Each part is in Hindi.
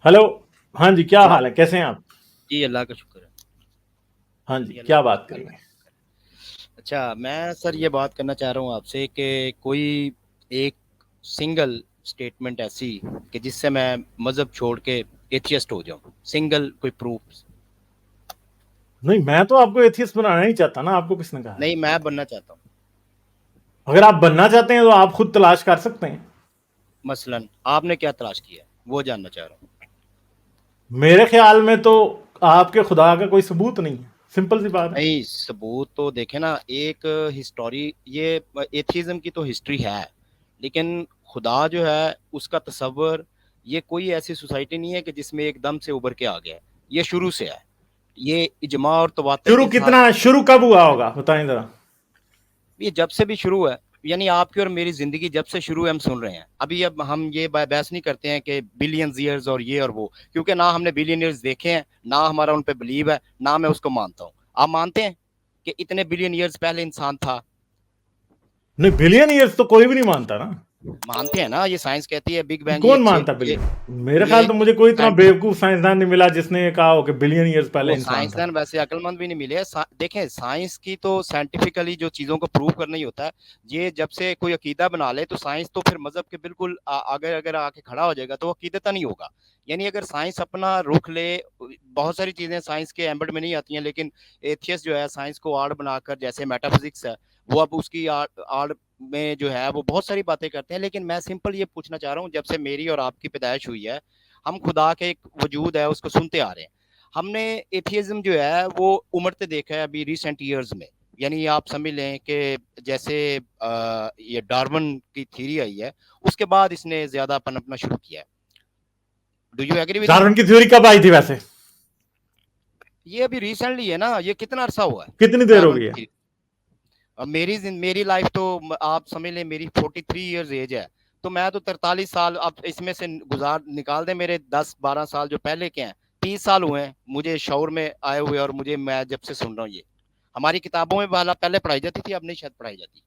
हेलो। हाँ जी, क्या हाँ हाल है, कैसे हैं आप? जी, अल्लाह का शुक्र है। हाँ जी, जी, अल्लाह क्या का बात अल्लाह करेंगे? का शुक्र है। अच्छा, मैं सर ये बात करना चाह रहा हूँ आपसे कि कोई एक सिंगल स्टेटमेंट ऐसी कि जिससे मैं मज़हब छोड़ के एथियस्ट हो जाऊँ, सिंगल कोई प्रूफ। नहीं, मैं तो आपको एथियस्ट बनाना नहीं चाहता ना, आपको किसने कहा है? नहीं, मैं बनना चाहता हूँ। अगर आप बनना चाहते हैं तो आप खुद तलाश कर सकते हैं। मसलन आपने क्या तलाश किया है वो जानना चाह रहा हूँ। मेरे ख्याल में तो आपके खुदा का कोई सबूत नहीं है, सिंपल सी बात है। नहीं, सबूत तो देखे ना। एक हिस्टोरी, ये एथिज्म की तो हिस्ट्री है, लेकिन खुदा जो है उसका तस्वर, ये कोई ऐसी सोसाइटी नहीं है कि जिसमें एकदम से उभर के आ गया है। ये शुरू से है। ये इजमा और तवातर शुरू के साथ कितना, शुरू कब हुआ होगा बताएं जरा। ये जब से भी शुरू है। यानी आपकी और मेरी जिंदगी जब से शुरू है हम सुन रहे हैं। अभी अब हम ये बहस नहीं करते हैं कि बिलियन ईयर्स और ये और वो, क्योंकि ना हमने बिलियन ईयर्स देखे हैं, ना हमारा उन पे बिलीव है, ना मैं उसको मानता हूँ। आप मानते हैं कि इतने बिलियन ईयर्स पहले इंसान था? नहीं, बिलियन ईयर्स तो कोई भी नहीं मानता ना। मानते हैं ना, ये साइंस कहती है बिग बैंग। कौन मानता बिलियन? मेरे ख्याल तो मुझे कोई इतना साइंटिफिक, बेवकूफ साइंसदान नहीं मिला जिसने ये कहा हो कि बिलियन ईयर्स पहले वो इंसान था। साइंसदान वैसे अक्लमंद भी नहीं मिले। देखें, साइंस की तो साइंटिफिकली जो चीजों को प्रूव करना ही होता है। ये जब से कोई अकीदा बना ले तो साइंस तो फिर मजहब के बिल्कुल अगर अगर आके खड़ा हो जाएगा तो वो अकीदता नहीं होगा। यानी अगर साइंस अपना रुख ले, बहुत सारी चीजें साइंस के एम्बेड में नहीं आती हैं, लेकिन एथियस जो है साइंस को आड़ बनाकर, जैसे मेटाफिजिक्स है, वो अब उसकी आड़ में जो है वो बहुत सारी बातें करते हैं। लेकिन मैं सिंपल ये पूछना चाह रहा हूँ, जब से मेरी और आपकी पैदाइश हुई है, हम खुदा के एक वजूद है उसको सुनते आ रहे हैं। हमने एथियज्म जो है वो उमड़ते देखा है अभी रिसेंट ईयर्स में। यानी आप समझ लें कि जैसे ये डार्विन की थ्योरी आई है, उसके बाद इसने ज्यादा पनपना शुरू किया है। Do you agree with me? Darwin की थ्योरी कब आई थी वैसे? ये अभी रिसेंटली है ना, ये कितना अरसा हुआ है कितनी देर हो डार्विन गई की है? थ्योरी। अब मेरी लाइफ तो आप समझ लें, मेरी 43 ईयर्स एज है। तो मैं तो 43 साल अब इसमें से गुजार निकाल दें, मेरे 10-12 साल जो पहले के हैं, 30 साल हुए हैं मुझे शौर में आए हुए, और मुझे मैं जब से सुन रहा हूँ ये। हमारी किताबों में वाला पहले पढ़ाई जाती थी, अब नहीं शायद पढ़ाई जाती।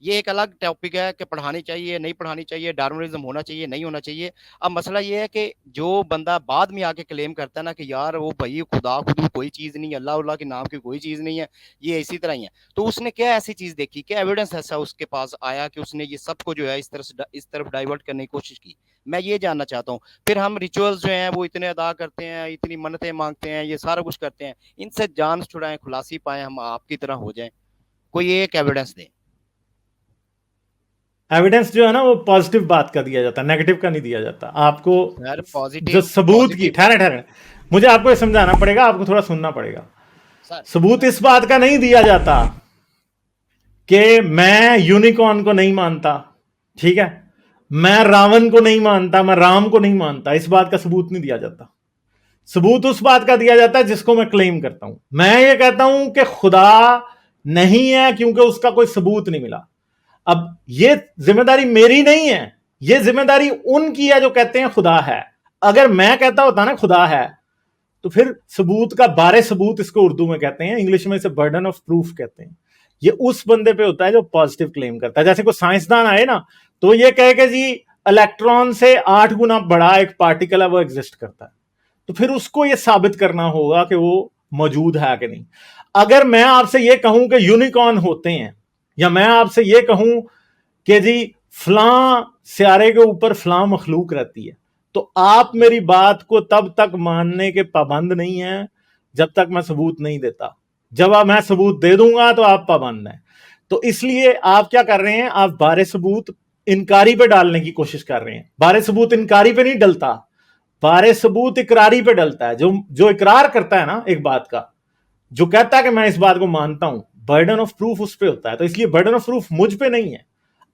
ये एक अलग टॉपिक है कि पढ़ानी चाहिए नहीं पढ़ानी चाहिए, डार्विनिज्म होना चाहिए नहीं होना चाहिए। अब मसला ये है कि जो बंदा बाद में आके क्लेम करता है ना कि यार वो भाई खुदा खुद कोई चीज़ नहीं, अल्लाह उल्लाह के नाम की कोई चीज़ नहीं है, ये इसी तरह ही है। तो उसने क्या ऐसी चीज़ देखी, क्या एविडेंस ऐसा उसके पास आया कि उसने ये सबको जो है इस तरह से इस तरफ डाइवर्ट करने की कोशिश की? मैं ये जानना चाहता हूँ। फिर हम रिचुअल्स जो हैं वो इतने अदा करते हैं, इतनी मन्नतें मांगते हैं, ये सारा कुछ करते हैं, इनसे जान छुड़ाएं, खुलासी पाए, हम आपकी तरह हो जाएं। कोई एक एविडेंस दें। एविडेंस जो है ना वो पॉजिटिव बात का दिया जाता है, नेगेटिव का नहीं दिया जाता आपको। सर जो पॉजिटिव सबूत की, पॉजिटिव ठहरे ठहरे, मुझे आपको ये समझाना पड़ेगा, आपको थोड़ा सुनना पड़ेगा। सर सबूत सर इस बात का नहीं दिया जाता कि मैं यूनिकॉर्न को नहीं मानता, ठीक है, मैं रावण को नहीं मानता, मैं राम को नहीं मानता, इस बात का सबूत नहीं दिया जाता। सबूत उस बात का दिया जाता है जिसको मैं क्लेम करता हूं। मैं ये कहता हूं कि खुदा नहीं है क्योंकि उसका कोई सबूत नहीं मिला। अब ये जिम्मेदारी मेरी नहीं है, ये जिम्मेदारी उनकी है जो कहते हैं खुदा है। अगर मैं कहता होता ना खुदा है, तो फिर सबूत का बारे सबूत, इसको उर्दू में कहते हैं, इंग्लिश में इसे बर्डन ऑफ प्रूफ कहते हैं। ये उस बंदे पे होता है जो पॉजिटिव क्लेम करता है। जैसे कोई साइंसदान आए ना, तो ये कहे कि जी इलेक्ट्रॉन से 8 गुना बड़ा एक पार्टिकल है, वो एग्जिस्ट करता है, तो फिर उसको ये साबित करना होगा कि वो मौजूद है कि नहीं। अगर मैं आपसे ये कहूं कि यूनिकॉर्न होते हैं, या मैं आपसे ये कहूं कि जी फलां सियारे के ऊपर फलां मखलूक रहती है, तो आप मेरी बात को तब तक मानने के पाबंद नहीं है जब तक मैं सबूत नहीं देता। जब मैं सबूत दे दूंगा तो आप पाबंद हैं। तो इसलिए आप क्या कर रहे हैं, आप बारे सबूत इनकारी पे डालने की कोशिश कर रहे हैं। बारे सबूत इनकारी पे नहीं डलता, बारे सबूत इकरारी पे डलता है। जो जो इकरार करता है ना एक बात का, जो कहता है कि मैं इस बात को मानता हूं, बर्डन ऑफ प्रूफ उस पर होता है। तो इसलिए बर्डन ऑफ प्रूफ मुझ पे नहीं है।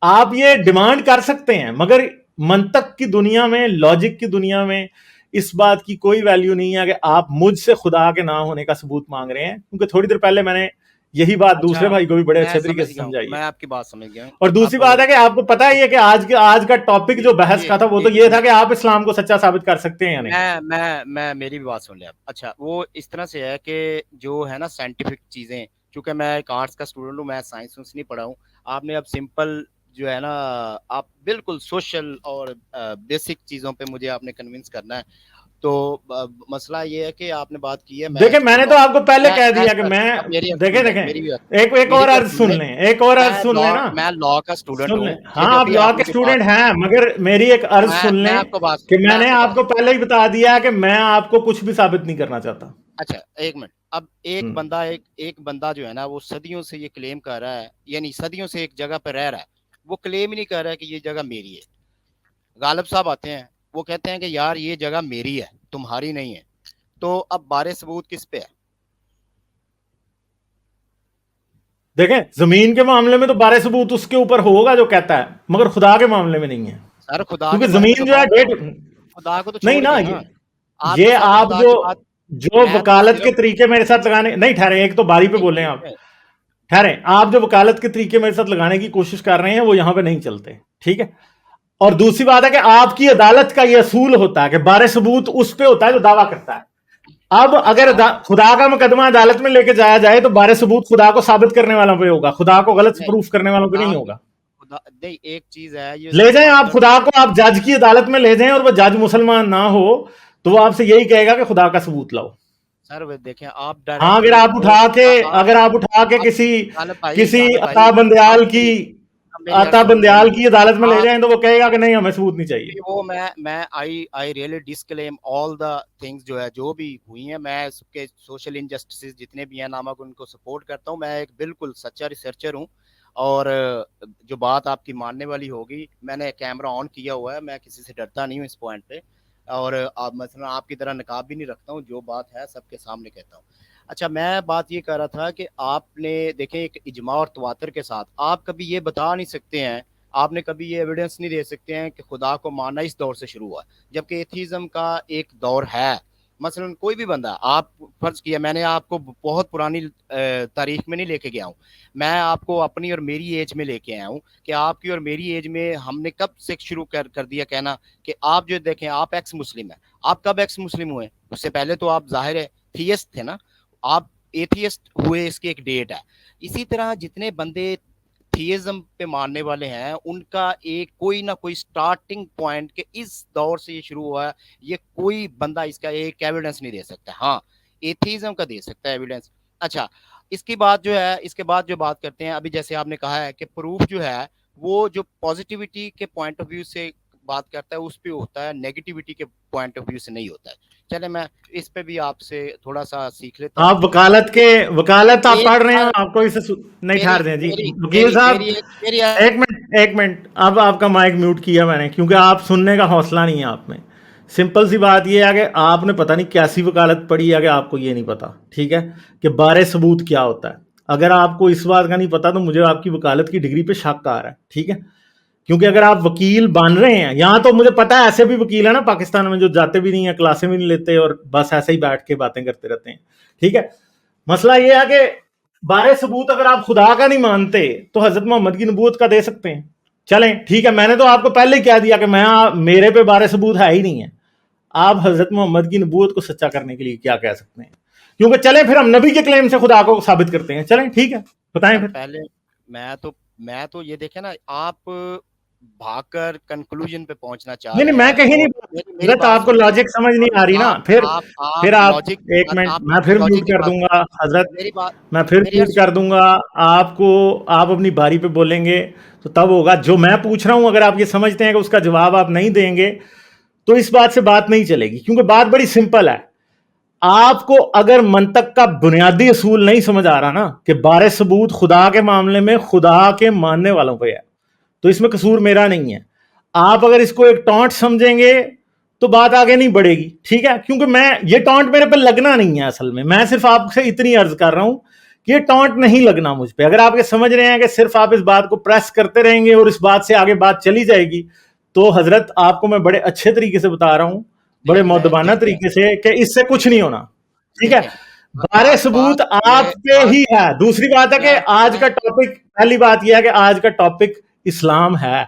आप ये डिमांड कर सकते हैं, मगर मंतक की दुनिया में, लॉजिक की दुनिया में इस बात की कोई वैल्यू नहीं है कि आप मुझसे खुदा के ना होने का सबूत मांग रहे हैं, क्योंकि थोड़ी देर पहले मैंने यही बात अच्छा, दूसरे भाई को भी बड़े मैं अच्छे तरीके समझ से गया हूँ, समझाई है। मैं आपकी बात समझ गया हूँ। और दूसरी अब बात है कि आपको पता ही है कि आज का टॉपिक ये जो बहस ये का था वो तो ये ये था कि आप इस्लाम को सच्चा साबित कर सकते हैं या नहीं। मैं मेरी भी बात सुन लिया। अच्छा, वो इस तरह से है कि जो है ना साइंटिफिक चीजें, चूंकि मैं एक आर्ट्स का स्टूडेंट हूँ, मैं साइंस नहीं पढ़ा हूँ। आपने अब सिंपल जो है ना, आप बिल्कुल सोशल और बेसिक चीजों पे मुझे आपने कन्विंस करना है। तो मसला ये है कि आपने बात की है, मैं देखे मैंने तो आपको पहले कह दिया कि सर, मैं, अब मेरी बात सुन देखे लें, देखें, एक मेरी और बात अर्ज सुन सुन लें। लें, एक और अर्ज सुन लें ना, मैं लॉ का स्टूडेंट सुन हूँ। लें। ये हाँ जो आप भी लॉ आपने के जो बात, स्टूडेंट हैं, मगर मेरी एक अर्ज सुन मैं लें आपको बात, कि मैं मैंने आपको बात, आपको पहले ही बता दिया कि मैं आपको कुछ भी साबित नहीं करना चाहता। अच्छा एक मिनट। अब हम्म। एक बंदा जो है ना, वो सदियों से ये क्लेम कर रहा है, यानी सदियों से एक जगह पर रह रहा है, वो क्लेम ही नहीं कर रहा है कि ये जगह मेरी है। गालिब साहब आते हैं, वो कहते हैं कि यार ये जगह मेरी है, तुम्हारी नहीं है। तो अब बारे सबूत किस पे है? देखें जमीन के मामले में तो बारे सबूत उसके ऊपर होगा जो कहता है, मगर खुदा के मामले में नहीं है, सर खुदा क्योंकि के बारे में तो जमीन जो है बात डेट, छोड़, खुदा को तो नहीं छोड़ ना, के ना, आप ये बस अब आप खुदा जो की बात, जो मैं तो वकालत के सिर्फ, तरीके मेरे साथ लगाने नहीं ठहरे, एक तो बारी पे नहीं बोले ठीक आप, है, ठहरे आप जो वकालत के तरीके मेरे साथ लगाने की कोशिश कर रहे हैं वो यहां पे नहीं चलते, ठीक है। और दूसरी बात है कि आपकी अदालत का यह असूल होता है कि बारे सबूत उस पे होता है जो दावा करता है। अब अगर आप खुदा का मुकदमा अदालत में लेके जाया जाए तो बारे सबूत खुदा को साबित करने वालों पे होगा, खुदा को गलत नहीं, प्रूफ करने वालों पे खुदा नहीं के, होगा। खुदा नहीं, एक चीज है ये ले जाएं आप मास्टर, खुदा को, आप जज की अदालत में ले जाएं और वो जज मुसलमान ना हो तो वो आपसे यही कहेगा कि खुदा का सबूत लाओ। सर वो देखें आप हाँ डायरेक्टली उसको, अगर आप उठा के आप किसी गालिब भाई अता आप बंदयाल की, मेरी अर्ज अता सुन लें। बंदयाल की अदालत में ले आप जाएं तो वो कहेगा कि नहीं हमें सबूत नहीं चाहिए। भी वो मैं I really disclaim all the things जो है, जो भी हुई हैं, मैं इसके सोशल इनजस्टिस जितने भी हैं नामक, उनको सपोर्ट करता हूँ। मैं एक बिल्कुल सच्चा रिसर्चर हूँ। और जो बात आपकी मानने वाली होगी, मैंने कैमरा ऑन किया हुआ है, मैं किसी से डरता नहीं हूँ इस पॉइंट पे। और आप मतलब आपकी तरह नकाब भी नहीं रखता हूँ, जो बात है सबके सामने कहता हूँ। अच्छा मैं बात ये कर रहा था कि आपने देखें, एक इजमा और तवातर के साथ आप कभी ये बता नहीं सकते हैं, आपने कभी ये एविडेंस नहीं दे सकते हैं कि खुदा को मानना इस दौर से शुरू हुआ, जबकि एथीज्म का एक दौर है। मसलन कोई भी बंदा, आप फर्ज किया, मैंने आपको बहुत पुरानी तारीख में नहीं लेके गया हूँ, मैं आपको अपनी और मेरी एज में लेके आया हूँ कि आपकी और मेरी एज में हमने कब से शुरू कर दिया कहना कि आप जो देखें, आप एक्स मुस्लिम है। आप कब एक्स मुस्लिम हुए? उससे पहले तो आप जाहिर है थियस्ट थे ना, आप एथियस्ट हुए, इसकी एक डेट है। इसी तरह जितने बंदे थियज्म पे मानने वाले हैं, उनका एक कोई ना कोई स्टार्टिंग पॉइंट के इस दौर से ये शुरू हुआ है, ये कोई बंदा इसका एक एविडेंस नहीं दे सकता। हाँ, एथिज्म का दे सकता है एविडेंस। अच्छा, इसकी बात जो है, इसके बाद जो बात करते हैं, अभी जैसे आपने कहा है कि प्रूफ जो है वो जो पॉजिटिविटी के पॉइंट ऑफ व्यू से बात करता है उस पे होता है, नेगेटिविटी के पॉइंट ऑफ व्यू से नहीं होता है। चले मैं इस पे भी आपसे थोड़ा सा सीख लेता हूँ। आप वकालत आप एक पढ़ रहे हैं, बार आपको इसे नहीं मेरी ठहर दें जी, मेरी वकील साहब। मेरी मेरी एक मिनट, अब आपका माइक म्यूट किया मैंने क्योंकि आप सुनने का हौसला नहीं है आप में। सिंपल सी बात यह है कि आपने पता नहीं कैसी वकालत पढ़ी है कि आपको ये नहीं पता, ठीक है, कि बारे सबूत क्या होता है। अगर आपको इस बात का नहीं पता तो मुझे आपकी वकालत की डिग्री पे शक आ रहा है, ठीक है। क्योंकि अगर आप वकील बन रहे हैं, यहां तो मुझे पता है ऐसे भी वकील है ना पाकिस्तान में जो जाते भी नहीं है, क्लासे भी नहीं लेते और बस ऐसे ही बैठ के बातें करते रहते हैं, ठीक है। मसला यह है कि बारे सबूत अगर आप खुदा का नहीं मानते तो हजरत मोहम्मद की नबूवत का दे सकते हैं। चलें ठीक है, मैंने तो आपको पहले ही कह दिया कि मैं, मेरे पे बारे सबूत है ही नहीं है। आप हजरत मोहम्मद की नबूवत को सच्चा करने के लिए क्या कह सकते हैं? क्योंकि चलें फिर हम नबी के क्लेम से खुदा को साबित करते हैं। चलें ठीक है, बताएं सर फिर। पहले मैं तो ये देखे ना, आप भागकर कंक्लूजन पे पहुंचना चाह नहीं रहे नहीं, मैं हैं, कहीं नहीं, और मेरी हजरत बात आपको सुन लें। लॉजिक समझ नहीं आ रही ना, आप फिर आप लॉजिक, एक मिनट, आप मैं फिर म्यूट लॉजिक की कर बात सुन, दूंगा हजरत, मेरी बात, मैं फिर मेरी म्यूट अर्ज कर सुन। दूंगा आपको। आप अपनी बारी पे बोलेंगे तो तब होगा। जो मैं पूछ रहा हूं अगर आप ये समझते हैं कि उसका जवाब आप नहीं देंगे तो इस बात से बात नहीं चलेगी, क्योंकि बात बड़ी सिंपल है। आपको अगर मंतक का बुनियादी असूल नहीं समझ आ रहा ना कि बारे सबूत खुदा के मामले में खुदा के मानने वालों पे है, तो इसमें कसूर मेरा नहीं है। आप अगर इसको एक टॉन्ट समझेंगे तो बात आगे नहीं बढ़ेगी, ठीक है। क्योंकि मैं, ये टॉन्ट मेरे पे लगना नहीं है, असल में मैं सिर्फ आपसे इतनी अर्ज कर रहा हूं कि ये टॉन्ट नहीं लगना मुझ पे। अगर आप ये समझ रहे हैं कि सिर्फ आप इस बात को प्रेस करते रहेंगे और इस बात से आगे बात चली जाएगी, तो हजरत आपको मैं बड़े अच्छे तरीके से बता रहा हूं, बड़े देखें मैं मौदबाना देखें तरीके से, कि इससे कुछ नहीं होना, ठीक है। देखें बारे बात सबूत बात आप ये पे बात ही है। दूसरी बात है कि आज मैं का टॉपिक, पहली बात यह है कि आज का टॉपिक इस्लाम है,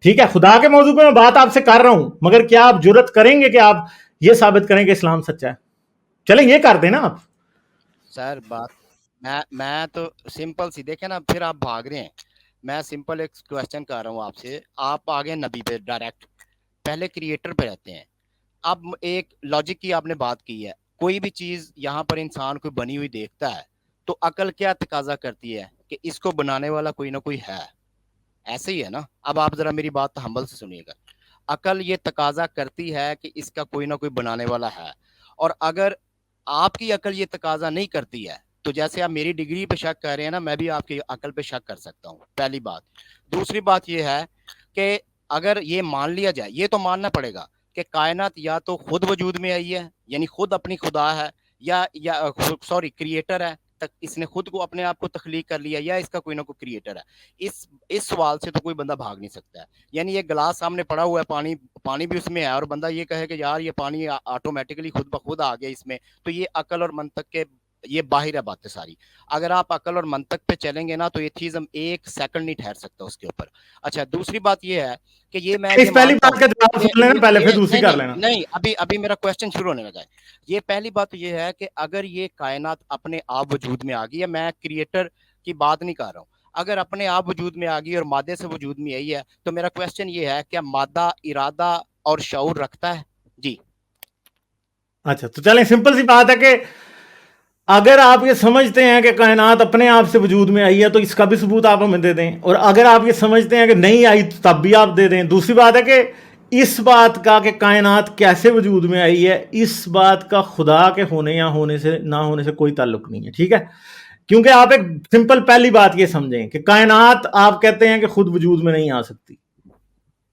ठीक है। खुदा के मौजू पे मैं बात आपसे कर रहा हूं, मगर क्या आप जुर्रत करेंगे कि आप ये साबित करें कि इस्लाम सच्चा है? चलें ये कर देना आप। सर बात, मैं तो सिंपल सी, देखे ना, फिर आप भाग रहे हैं। मैं सिंपल एक क्वेश्चन कर रहा हूँ आपसे, आप आगे नबी पे डायरेक्ट, पहले क्रिएटर पे रहते हैं। अब एक लॉजिक की आपने बात की है, कोई भी चीज यहाँ पर इंसान कोई बनी हुई देखता है तो अकल क्या तकाजा करती है कि इसको बनाने वाला कोई ना कोई है, ऐसे ही है ना। अब आप जरा मेरी बात हम्बल से सुनिएगा, अकल ये तकाजा करती है कि इसका कोई ना कोई बनाने वाला है, और अगर आपकी अकल ये तकाजा नहीं करती है तो जैसे आप मेरी डिग्री पे शक कर रहे हैं ना, मैं भी आपकी अकल पे शक कर सकता हूँ, पहली बात। दूसरी बात ये है कि अगर ये मान लिया जाए, ये तो मानना पड़ेगा कि कायनात या तो खुद वजूद में आई है, यानी खुद अपनी खुदा है, या सॉरी क्रिएटर है, तक इसने खुद को अपने आप को तख्लीक कर लिया, या इसका कोई ना कोई क्रिएटर है। इस सवाल से तो कोई बंदा भाग नहीं सकता है। यानी ये गिलास सामने पड़ा हुआ है, पानी पानी भी उसमें है, और बंदा ये कहे कि यार ये पानी ऑटोमेटिकली खुद ब खुद आ गया इसमें, तो ये अकल और मंतक के ये बाहर है बातें सारी। अगर आप अकल और मंतक पे चलेंगे ना तो ये चीज हम एक सेकंड नहीं ठहर सकता उसके ऊपर। अच्छा, दूसरी बात ये है कि ये मैं इस ये पहली मानता बात हूँ का जवाब कि सुन लेना पहले, फिर दूसरी नहीं कर नहीं लेना। नहीं, अभी अभी मेरा क्वेश्चन शुरू होने लगा है। ये पहली बात ये है कि अगर ये कायनात अपने आप वजूद में आ गई है, मैं क्रिएटर की बात नहीं कर रहा हूँ, अगर अपने आप वजूद में आ गई और मादे से वजूद में आई है, तो मेरा क्वेश्चन ये है, क्या मादा इरादा और शऊर रखता है? जी। अच्छा, तो चलें, सिंपल सी बात है कि अगर आप ये समझते हैं कि कायनात अपने आप से वजूद में आई है तो इसका भी सबूत आप हमें दे दें, और अगर आप ये समझते हैं कि नहीं आई तो तब भी आप दे दें। दूसरी बात है कि इस बात का कि कायनात कैसे वजूद में आई है, इस बात का खुदा के होने या होने से ना होने से कोई ताल्लुक नहीं है, ठीक है। क्योंकि आप एक सिंपल पहली बात ये समझें कि कायनात आप कहते हैं कि खुद वजूद में नहीं आ सकती।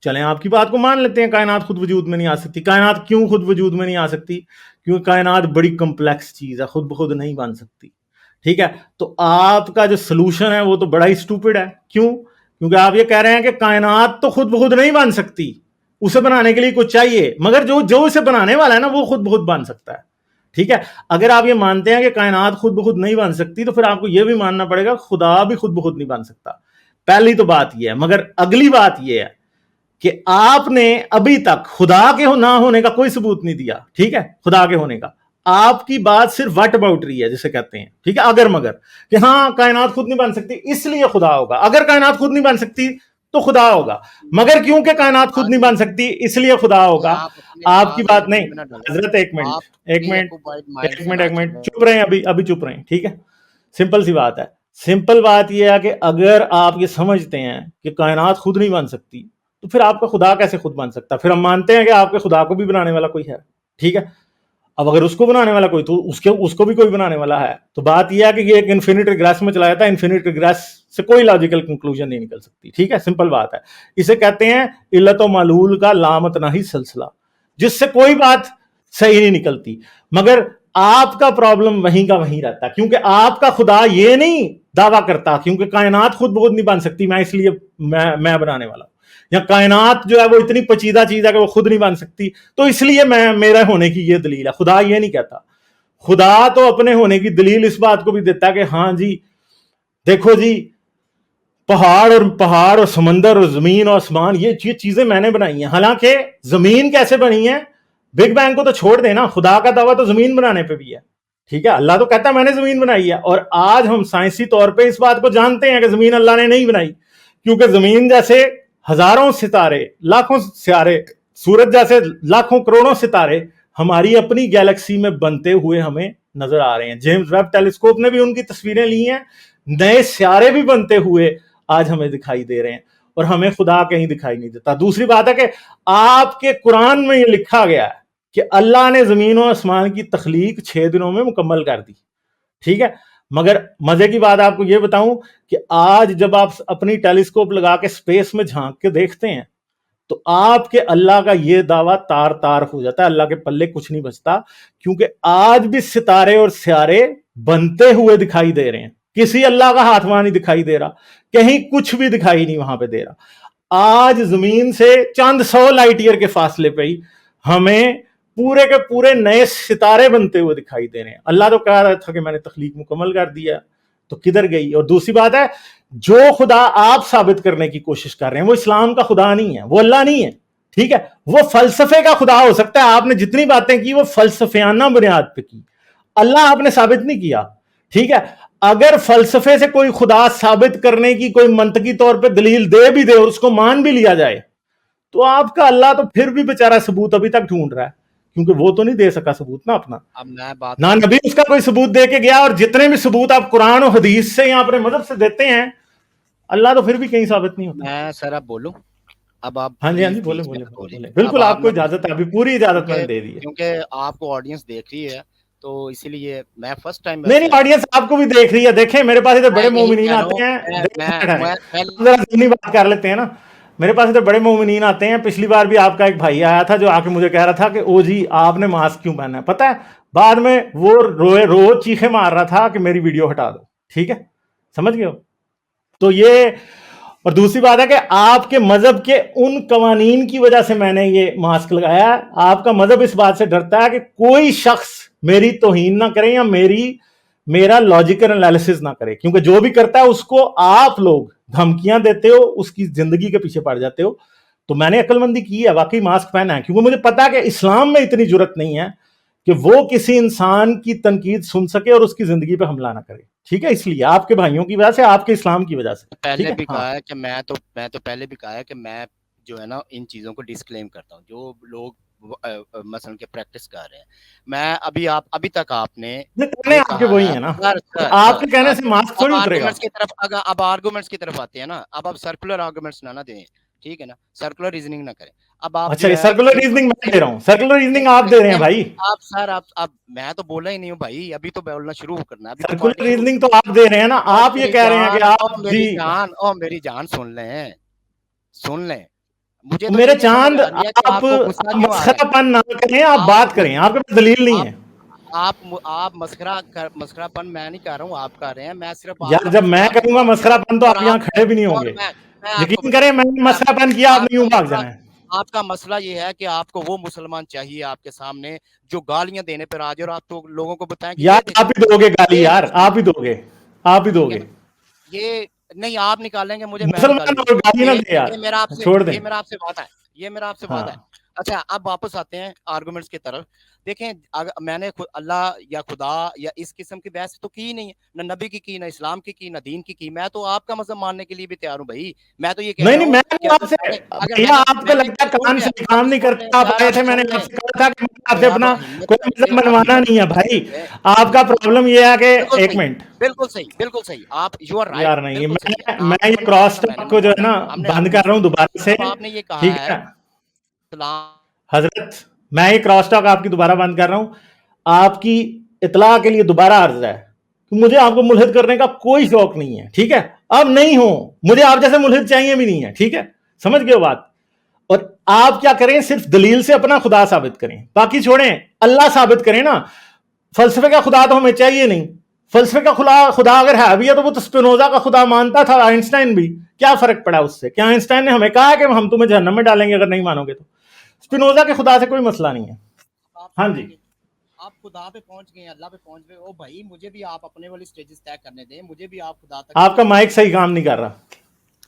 चलें, आपकी बात को मान लेते हैं, कायनात खुद वजूद में नहीं आ सकती। कायनात क्यों खुद वजूद में नहीं आ सकती? क्योंकि कायनात बड़ी कम्प्लेक्स चीज है, खुद ब खुद नहीं बन सकती, ठीक है। तो आपका जो सोल्यूशन है वो तो बड़ा ही स्टूपिड है। क्यों? क्योंकि आप ये कह रहे हैं कि कायनात तो खुद ब खुद नहीं बन सकती, उसे बनाने के लिए कुछ चाहिए, मगर जो जो इसे बनाने वाला है ना वो खुद ब खुद बन सकता है, ठीक है। अगर आप ये मानते हैं कि कायनात खुद ब खुद नहीं बन सकती तो फिर आपको यह भी मानना पड़ेगा खुदा भी खुद ब खुद नहीं बन सकता। पहली तो बात यह है। मगर अगली बात यह है कि आपने अभी तक खुदा के ना होने का कोई सबूत नहीं दिया, ठीक है, खुदा के होने का। आपकी बात सिर्फ वट अबाउट रही है, जिसे कहते हैं, ठीक है, अगर मगर, कि हाँ कायनात खुद नहीं बन सकती इसलिए खुदा होगा। अगर कायनात खुद नहीं बन सकती तो खुदा होगा, मगर क्योंकि कायनात खुद नहीं बन सकती इसलिए खुदा होगा। आप अपने आपकी बात नहीं, में ना डालें, हजरत एक आप मिनट एक अपनी मिनट ऑक्यूपाइड माइंड एक से मिनट ना एक मिनट, चलें। चुप रहे, अभी अभी चुप रहे, ठीक है। सिंपल सी बात है। सिंपल बात यह है कि अगर आप ये समझते हैं कि कायनात खुद नहीं बन सकती तो फिर आपका खुदा कैसे खुद बन सकता? फिर हम मानते हैं कि आपके खुदा को भी बनाने वाला कोई है, ठीक है। अब अगर उसको बनाने वाला कोई, तो उसको भी कोई बनाने वाला है। तो बात यह है कि ये एक इन्फिनिट रिग्रेस में चला जाता है, इन्फिनिट रिग्रेस से कोई लॉजिकल कंक्लूजन नहीं निकल सकती, ठीक है, सिंपल बात है। इसे कहते हैं इल्लत व मालूल का लामतनाही सिलसिला, जिससे कोई बात सही नहीं निकलती। मगर आपका प्रॉब्लम वहीं का वहीं रहता है, क्योंकि आपका खुदा ये नहीं दावा करता क्योंकि कायनात खुद बहुत नहीं बन सकती मैं इसलिए मैं बनाने वाला, या कायनात जो है वो इतनी पचीदा चीज है कि वो खुद नहीं बन सकती तो इसलिए मैं, मेरा होने की ये दलील है। खुदा ये नहीं कहता। खुदा तो अपने होने की दलील इस बात को भी देता है कि हाँ जी देखो जी, पहाड़ और समंदर और जमीन और आसमान, ये चीजें मैंने बनाई हैं। हालांकि जमीन कैसे बनी है, बिग बैंग को तो छोड़ देना, खुदा का दावा तो जमीन बनाने पे भी है, ठीक है। अल्लाह तो कहता है मैंने जमीन बनाई है, और आज हम साइंसी तौर पे इस बात को जानते हैं कि जमीन अल्लाह ने नहीं बनाई, क्योंकि जमीन जैसे हजारों सितारे, लाखों सितारे, सूरज जैसे लाखों करोड़ों सितारे हमारी अपनी गैलेक्सी में बनते हुए हमें नजर आ रहे हैं। जेम्स वेब टेलीस्कोप ने भी उनकी तस्वीरें ली हैं, नए सियारे भी बनते हुए आज हमें दिखाई दे रहे हैं, और हमें खुदा कहीं दिखाई नहीं देता। दूसरी बात है कि आपके कुरान में ये लिखा गया है कि अल्लाह ने जमीन और आसमान की तख्लीक 6 दिनों में मुकम्मल कर दी, ठीक है। मगर मजे की बात आपको यह बताऊं कि आज जब आप अपनी टेलीस्कोप लगा के स्पेस में झांक के देखते हैं तो आपके अल्लाह का यह दावा तार तार हो जाता है, अल्लाह के पल्ले कुछ नहीं बचता, क्योंकि आज भी सितारे और सियारे बनते हुए दिखाई दे रहे हैं। किसी अल्लाह का हाथ वहां नहीं दिखाई दे रहा, कहीं कुछ भी दिखाई नहीं वहां पे दे रहा। आज जमीन से चंद 100 लाइट ईयर के फासले पे ही हमें पूरे के पूरे नए सितारे बनते हुए दिखाई दे रहे हैं। अल्लाह तो कह रहा था कि मैंने तख्लीक मुकम्मल कर दिया, तो किधर गई? और दूसरी बात है, जो खुदा आप साबित करने की कोशिश कर रहे हैं वो इस्लाम का खुदा नहीं है, वो अल्लाह नहीं है, ठीक है। वो फलसफे का खुदा हो सकता है। आपने जितनी बातें की वो फलसफियाना बुनियाद पे की, अल्लाह आपने साबित नहीं किया, ठीक है, अगर फलसफे से कोई खुदा साबित करने की कोई मंतकी तौर पे दलील दे भी दे और उसको मान भी लिया जाए, तो आपका अल्लाह तो फिर भी बेचारा सबूत अभी तक ढूंढ रहा है, क्योंकि वो तो नहीं दे सका सबूत ना अपना, अब मैं बात ना नबी उसका कोई सबूत दे के गया, और जितने भी सबूत आप कुरान और हदीस से या अपने मदद से देते हैं, अल्लाह तो फिर भी कहीं साबित नहीं होता। मैं सर अब बोलूं, अब आप हाँ जी, हाँ प्लीज जी, बोले बीच में बोले मत बोले बोलिए। बोले, अब बिल्कुल आप आपको मैं इजाजत है, अभी पूरी इजाजत मैंने दे दी है। क्योंकि आपको ऑडियंस देख रही है, तो इसीलिए मैं फर्स्ट टाइम नहीं नहीं, ऑडियंस आपको भी देख रही है, देखें मेरे पास इधर मैं बड़े यही मोमिनीन कह रहा आते हूँ। हैं, मैं पहले जरा जमनी बात कर लेते हैं ना। मेरे पास इधर बड़े मोमिनीन आते हैं, पिछली बार भी आपका एक भाई आया था जो आके मुझे कह रहा था कि ओ जी आपने मास्क क्यों पहना है, पता है बाद में वो रोए रोज चीखे मार रहा था कि मेरी वीडियो हटा दो, ठीक है, समझ गए हो। तो ये, और दूसरी बात है कि आपके मजहब के उन कवानीन की वजह से मैंने ये मास्क लगाया है। आपका मजहब इस बात से डरता है कि कोई शख्स मेरी तौहीन ना करे या मेरा लॉजिकल एनालिसिस ना करे, क्योंकि जो भी करता है उसको आप लोग धमकियां देते हो, उसकी जिंदगी के पीछे पड़ जाते हो। तो मैंने अक्लमंदी की है, वाकई मास्क पहना है, क्योंकि मुझे पता है कि इस्लाम में इतनी जुरत नहीं है कि वो किसी इंसान की तनकीद सुन सके और उसकी जिंदगी पे हमला ना करे, ठीक है, इसलिए आपके भाइयों की वजह से, आपके इस्लाम की वजह से, ठीक पहले है। भी हाँ, कहा है कि मैं तो पहले भी कहा है कि मैं जो है ना इन चीज़ों को डिस्क्लेम करता हूँ, जो लोग मसलन के प्रैक्टिस कर रहे हैं। मैं अभी तक आपने कहने ये आपके कहा वही है, है ना सर कि सर सर आपके कहने से मास्क अब थोड़ी उतरेगा। आर्गुमेंट्स की तरफ, अगर अब आर्गुमेंट्स की तरफ आते हैं ना, अब आप सर्कुलर आर्गुमेंट्स ना दें, ठीक है ना, सर्कुलर रीजनिंग ना करें। अब आप अच्छा, जो ये है सर्कुलर रीजनिंग मैं दे रहा हूँ, सर्कुलर रीजनिंग आप दे रहे हैं भाई। आप सर आप मैं तो बोला ही नहीं हूँ भाई, अभी तो बोलना शुरू करना है, अभी तो पार्टी सर्कुलर शुरू। रीजनिंग तो आप दे रहे हैं ना, ओ आप ये मेरी कह रहे हैं कि जान, आप जी, ओ मेरी जान सुन लें, सुन लें। मुझे तो मेरे ये नहीं समझ चांद, आ रही है कि आपको गुस्सा आप क्यों आ रहा है। मसखरापन ना करें, आप आप बात करें, आपके पास दलील नहीं आप है। आप मस्खरापन मैं नहीं कर रहा हूँ, आप कर रहे हैं। मैं सिर्फ यार आपका जब मैं मजाक करूंगा उड़ा रहा हूँ, मसखरापन तो और आप यहाँ आप खड़े भी नहीं और होंगे, मैं आपको यकीन करें, मैंने मैं आपको मसखरापन किया, आप नहीं आपका यूं भाग मसला जाना है। आपका मसला ये है कि आपको वो मुसलमान चाहिए आपके सामने जो गालियां देने पर आ जाए, और आप तो लोगों को बताएं कि यार आप ही दोगे गाली, ये है यार मुसलमान, आप ही दोगे, आप ही ठीक है दोगे। ना। ये नहीं आप निकालेंगे मुझे, मैं मुसलमान निकालूंगा। और गाली ना दे ये यार, मेरा आपसे छोड़ दें। ये मेरा आपसे वादा है, ये मेरा आपसे वादा है। हाँ, अच्छा, अब वापस आते हैं आर्गुमेंट्स की तरफ। देखें, अगर मैंने अल्लाह या खुदा या इस किस्म की बहस तो की ही नहीं है, ना नबी की ना इस्लाम की ना दीन की। मैं तो आपका मजहब मानने के लिए भी तैयार हूँ भाई। मैं तो ये कह नहीं रहा नहीं, हूँ मैं कि आपसे, अगर भैया मैंने आपको मैंने लगता है सुन कान लें, सही काम नहीं सुन करते, लें आप यार, आए आप थे, मैंने सुन लें। आपसे कहा था कि मैं आपसे अरे अब अपना हिम्मत कोई करके, मतलब अब मनवाना हिम्मत नहीं है करके भाई। सुन लें। आपका प्रॉब्लम यह है बिल्कुल कि एक सही, मिनट, बिल्कुल सही, बिल्कुल सही। आप यू आर राइट, यार नहीं, बिल्कुल सही है। मैं ये आपने क्रॉस माना, मैंने टॉक नहीं को जो है माना, ना हमने बंद आपकी कर रहा हूँ सुनी। दोबारा से, अब आपने ये कहा ठीक है है इस्लाम हजरत, मैं ये क्रॉस टॉक आपकी दोबारा बंद कर रहा हूँ। आपकी इतला के लिए दोबारा अर्ज है कि मुझे आपको मुल्हिद करने का कोई शौक नहीं है, ठीक है, अब नहीं हो, मुझे आप जैसे मुल्हिद चाहिए भी नहीं है, ठीक है, समझ गए हो बात। और आप क्या करें, सिर्फ दलील से अपना खुदा साबित करें, बाकी छोड़ें, अल्लाह साबित करें ना। फलसफे का खुदा तो हमें चाहिए नहीं। फलसफे का खुदा अगर है भी है तो वो तो स्पिनोजा का खुदा मानता था, आइंस्टाइन भी, क्या फर्क पड़ा उससे? क्या आइंस्टाइन ने हमें कहा कि हम तुम्हें जहन्नम में डालेंगे अगर नहीं मानोगे तो? स्पिनोजा के खुदा से कोई मसला नहीं है। आप हाँ जी, सुनेंगे, आप खुदा पे पहुंच गए, अल्लाह पे पहुंच गए। ओ भाई, मुझे भी आप अपने वाली स्टेजेस तय करने दें, मुझे भी आप खुदा तक आपका पहुंचाएं। माइक सही काम नहीं कर रहा,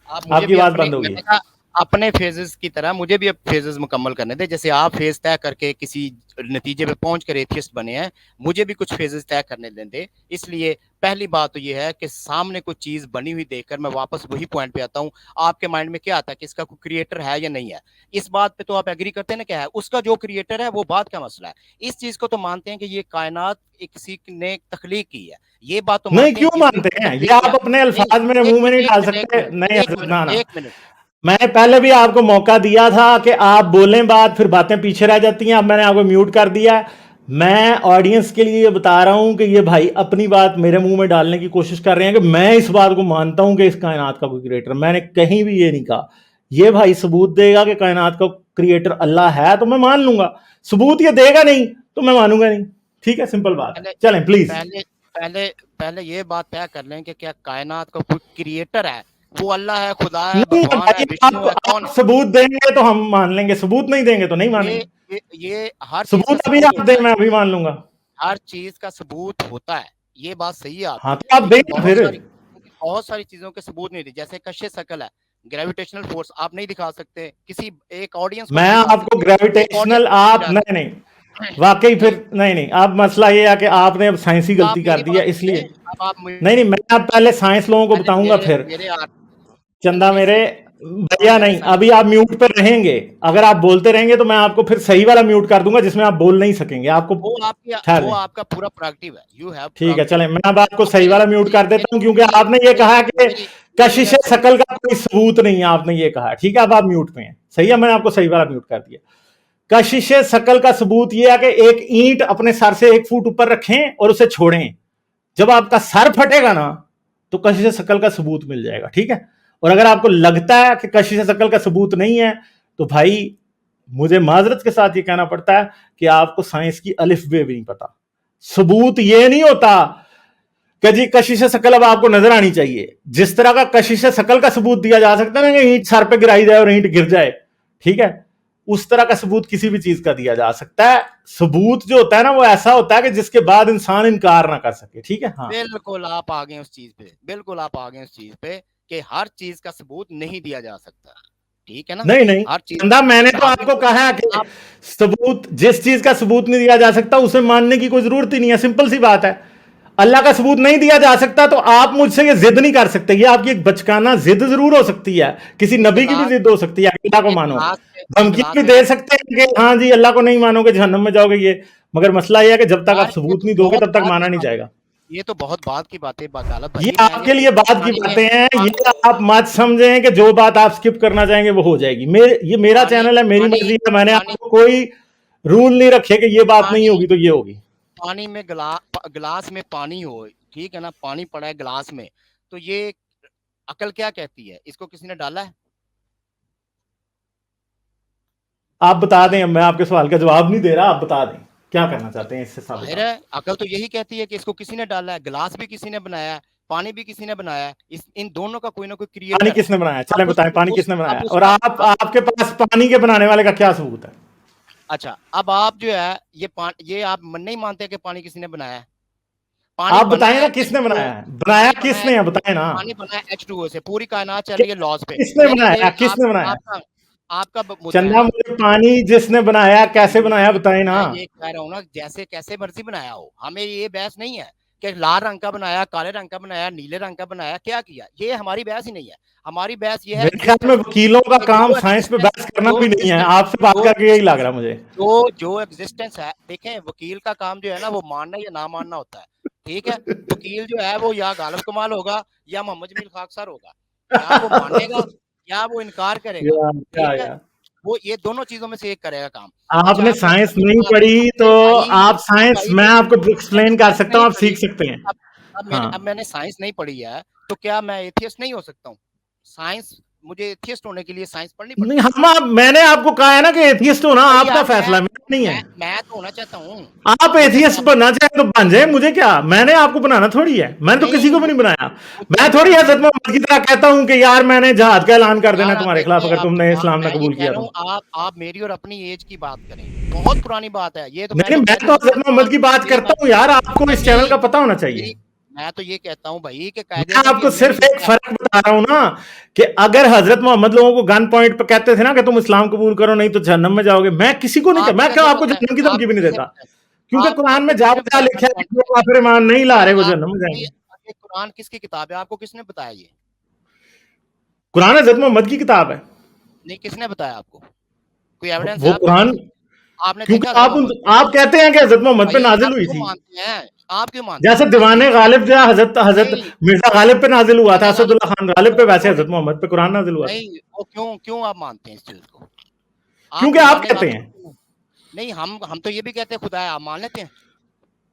आप मुझे आपकी भी आवाज अपने, बंद हो गई। मैंने कहा अपने फेजेस की तरह मुझे भी अब फेजेस मुकम्मल करने थे। जैसे आप फेज तय करके किसी नतीजे पे पहुंच कर एथियस्ट बने हैं, मुझे भी कुछ फेजेस तय करने दें। इसलिए पहली बात तो ये है कि सामने कोई चीज बनी हुई देखकर मैं वापस वही पॉइंट पे आता हूँ। आपके माइंड में क्या आता है कि इसका कोई क्रिएटर है या नहीं है? इस बात पे तो आप एग्री करते हैं ना, क्या है उसका जो क्रिएटर है, वो बात का मसला है। इस चीज को तो मानते हैं कि ये कायनात किसी ने तखलीक की है, ये बात तो नहीं, मानते हैं क्यों किसी मानते ने हैं ये? तखलीक आप किया। अपने नहीं, अल्फाज मेरे मुंह में नहीं डाल एक सकते, मिनट, नहीं एक हजरत, मिनट, ना ना। एक मिनट। मैंने पहले भी आपको मौका दिया था कि आप बोलें बात, फिर बातें पीछे रह जाती हैं, अब मैंने आपको म्यूट कर दिया है। मैं ऑडियंस के लिए बता रहा हूं कि ये भाई अपनी बात मेरे मुंह में डालने की कोशिश कर रहे हैं कि मैं इस बात को मानता हूं कि इस कायनात का कोई क्रिएटर, मैंने कहीं भी ये नहीं कहा। ये भाई सबूत देगा कि कायनात का क्रिएटर अल्लाह है तो मैं मान लूंगा, सबूत ये देगा नहीं तो मैं मानूंगा नहीं, ठीक है, सिंपल बात है, पहले चलें प्लीज। पहले पहले पहले ये बात तय कर लें कि क्या कायनात का कोई क्रिएटर है? वो अल्लाह है, खुदा है, नहीं है भगवान है, भाई, विष्णु है, कौन आप है? सबूत देंगे तो हम मान लेंगे, सबूत नहीं देंगे तो नहीं ये मानेंगे। ये हर चीज का सबूत अभी सबूत आप दें, होता है। मैं अभी मान लूंगा। हर चीज का सबूत होता है, ये बात सही है हाँ आपकी। तो आप दें लेकिन ना फिर। बहुत सारी चीजों के सबूत नहीं थे। जैसे कश्य शकल है, ग्रेविटेशनल फोर्स आप नहीं दिखा सकते, किसी एक ऑडियंस को मैं नहीं दिखा आपको सकते, एक ऑडियंस ग्रेविटेशनल, को नहीं आप समझा नहीं सकते। नहीं, वाकई फिर नहीं नहीं, अब मसला ये है कि आपने अब साइंसी तो आप गलती कर मेरी दी है बात इसलिए। सुने, अब आप नहीं नहीं, मैं अब पहले साइंस लोगों को पहले बताऊंगा मेरे फिर। मेरे चंदा नहीं मेरे, सुने, भैया मैंने नहीं, साइंस अभी आप म्यूट पर रहेंगे। अगर आप बोलते रहेंगे तो मैं आपको फिर सही वाला म्यूट कर दूंगा जिसमें आप बोल नहीं सकेंगे, आपको। वो आपकी ठहर वो जाए, आपका पूरा प्रोडक्टिव है, यू हैव ठीक है, चलें, प्रोडक्टिव। मैं अब आपको अब सही मेरी वाला म्यूट मेरी कर देता हूं, क्योंकि मेरी आपने ये कहा कि मेरी मेरी कशिश अब सुने। शकल का कोई सबूत नहीं है, आपने ये कहा, ठीक है, अब आप म्यूट पे हैं, सही है, मैंने आपको सही वाला म्यूट कर दिया। कशिश शकल का सबूत यह है कि एक ईंट अपने सर से 1 फुट ऊपर रखें और उसे छोड़ें, जब आपका सर फटेगा ना तो कशिश शकल का सबूत मिल जाएगा, ठीक है। और अगर आपको लगता है कि कशिश शकल का सबूत नहीं है, तो भाई मुझे माजरत के साथ ये कहना पड़ता है कि आपको साइंस की अलिफ बे भी नहीं पता। सबूत ये नहीं होता कि जी कशिश शकल अब आपको नजर आनी चाहिए। जिस तरह का कशिश शकल का सबूत दिया जा सकता है ना कि ईंट सर पे गिराई जाए और ईंट गिर जाए, ठीक है, उस तरह का सबूत किसी भी चीज का दिया जा सकता है। सबूत जो होता है ना वो ऐसा होता है कि जिसके बाद इंसान इनकार ना कर सके, ठीक है। हाँ, बिल्कुल आप आ गए उस चीज पे, बिल्कुल आप आ गए उस चीज पे कि हर चीज का सबूत नहीं दिया जा सकता, ठीक है ना। नहीं नहीं हर चीज चंदा, मैंने तो आपने आपको कहा है कि आप सबूत, जिस चीज का सबूत नहीं दिया जा सकता उसे मानने की कोई जरूरत ही नहीं है, सिंपल सी बात है। अल्लाह का सबूत नहीं दिया जा सकता तो आप मुझसे ये जिद नहीं कर सकते। ये आपकी एक बचकाना जिद जरूर हो सकती है, किसी नबी की भी गिलास जिद हो सकती है, अल्लाह को एक मानो। गिलास में धमकी गिलास भी में दे पानी सकते हैं कि हाँ जी अल्लाह को नहीं मानोगे जहन्नम में जाओगे ये, मगर मसला यह है कि जब तक आप यार, ये सबूत तो नहीं दोगे बहुत तब तक बात माना की नहीं बात जाएगा। ये तो बहुत बात की बातें गालब ये भाई, मैंने आपके लिए बात की पानी में बातें हैं, ये पानी आप मत समझें कि जो बात आप स्किप करना चाहेंगे वो हो जाएगी। ये मेरा पानी चैनल है, मेरी पानी मर्जी है, मैंने पानी आपको कोई रूल नहीं रखे कि ये बात नहीं पानी होगी तो ये होगी। पानी में गिलास में पानी हो, ठीक है ना, पानी पड़ा है गिलास में, तो ये अकल क्या कहती है, इसको किसी ने डाला है? आप बता दें, मैं आपके सवाल का जवाब नहीं दे रहा, आप बता दें क्या करना चाहते हैं इससे साबित जाहिर आप। है अकल तो यही कहती है कि इसको किसी ने डाला है, गिलास भी किसी ने बनाया है, पानी भी किसी ने बनाया है, इन दोनों का कोई ना कोई पानी क्रिएटर है। किसने बनाया, चलें अब बताएं, पानी उस किसने बनाया, अब और उसका आप, अब आपके पास पानी के बनाने वाले का क्या सबूत है। अच्छा, अब आप जो है ये आप नहीं मानते कि पानी किसी ने बनाया है? पानी आप बना बताएं है ना किसने H2O, बनाया है, बनाया पानी बना है किसने है, बताएं ना। पानी बना है H2O से, पूरी कायनात चल रही है लॉज पे। किसने लेकिन बनाया, ये किसने बनाया। आपका आपका मुद्दा है चंदा, ना। मुझे पानी जिसने बनाया कैसे बनाया बताएं ना। मैं ये कह रहा हूँ ना, जैसे कैसे मर्जी बनाया हो, हमें ये बहस नहीं है कि लाल रंग का बनाया, काले रंग का बनाया, नीले रंग का बनाया, क्या किया, ये हमारी बहस ही नहीं है। हमारी बहस ये है मेरे ख्याल में वकीलों का काम जो साइंस पे एग्जिस्टेंस बहस करना जो भी नहीं है, एग्जिस्टेंस आपसे बात जो करके यही लग रहा मुझे। जो एग्जिस्टेंस है, देखें वकील का काम जो है ना वो मानना या ना मानना होता है, ठीक है। वकील जो है वो या गालिब कमाल होगा या मोहम्मद जमील खाक सर होगा, या वो मानेगा या वो इनकार करेगा, यार क्या ठीक है। यार, वो ये दोनों चीजों में से एक करेगा काम। अच्छा, आपने अब मैं साइंस अब नहीं अब पढ़ी तो मेरे भाई आप अब साइंस, भाई मैं मेरी आपको मैंने एक्सप्लेन कर साइंस सकता हूँ, नहीं आप सीख पढ़ी। सकते हैं। अब हाँ, अब मैंने साइंस नहीं पढ़ी है, तो क्या मैं एथियस्ट नहीं हो सकता हूँ? साइंस मुझे एथियस्ट होने के लिए साइंस पढ़नी नहीं पड़ती है? मैंने आपको कहा है ना कि एथियस्ट होना भाई आपका यार, फैसला है, मेरा नहीं है। मैं तो होना चाहता हूँ। आप मुझे एथियस्ट साबित बनना चाहे तो बन जाए, मुझे क्या, मैंने आपको बनाना थोड़ी है, मैंने तो किसी नहीं को भी नहीं मुझे बनाया। मैं मुझे थोड़ी हजरत मुझे मोहम्मद की तरह कहता हूं कि यार मैंने जहाद का ऐलान कर देना यार है आप तुम्हारे खिलाफ देखें, अगर तुमने इस्लाम ना मैं ये कबूल कह किया रहा तो। हूँ, आप मेरी और अपनी एज की बात करें, बहुत पुरानी बात है ये तो। मैं नहीं, तो मैं कहता तो हूँ हजरत मोहम्मद की बात मेरी करता बात हूँ यार, आपको नहीं इस चैनल नहीं का पता होना चाहिए। मेरी मैं तो ये कहता हूँ भाई कि कायदे मैं अज़म भी आपको अल्लाह ने सिर्फ एक लिखा है। फर्क बता रहा हूं ना कि अगर हजरत मोहम्मद लोगों को गन पॉइंट पे कहते थे ना कि तुम इस्लाम कबूल करो नहीं तो जहन्नम में जाओगे, मैं किसी को नहीं, मैं आपको क्यों कैसे आपको पता है? जहन्नम की धमकी भी आपको नहीं किसने देता, बताया? क्योंकि कुरान आपको में जाओ किसने क्या बताया लिखा है गन कि जो पॉइंट? काफिर ईमान नहीं ला भाई रहे वो आप जहन्नम में ये जाएंगे। कुरान किसकी किताब है, आपको किसने बताया ये? कुरान हजरत मोहम्मद की किताब है। नहीं, किसने बताया आपको? कोई एविडेंस है वो आपके कुरान, पास? आपने क्योंकि देखा हज़रत मोहम्मद को? आप कहते हैं कि हजरत मोहम्मद पे भाई नाजिल आप हुई क्यों थी, मानते हैं? आप क्यों मानते जैसे हैं? आप दीवाने ये गालिब जो हजरत हजरत नहीं, मिर्जा गालिब पे नाजिल हुआ था, मीरा गालिब असदुल्ला खान गालिब पे, वो वैसे क्यों हजरत मोहम्मद पे कुरान नाजिल हुआ था। नहीं, वो क्यों क्यों आप मानते हैं इस चीज को? आप क्योंकि आप मानने कहते वाले हैं। तो नहीं, हम तो ये भी कहते हैं खुदा है, आप मान लेते हैं?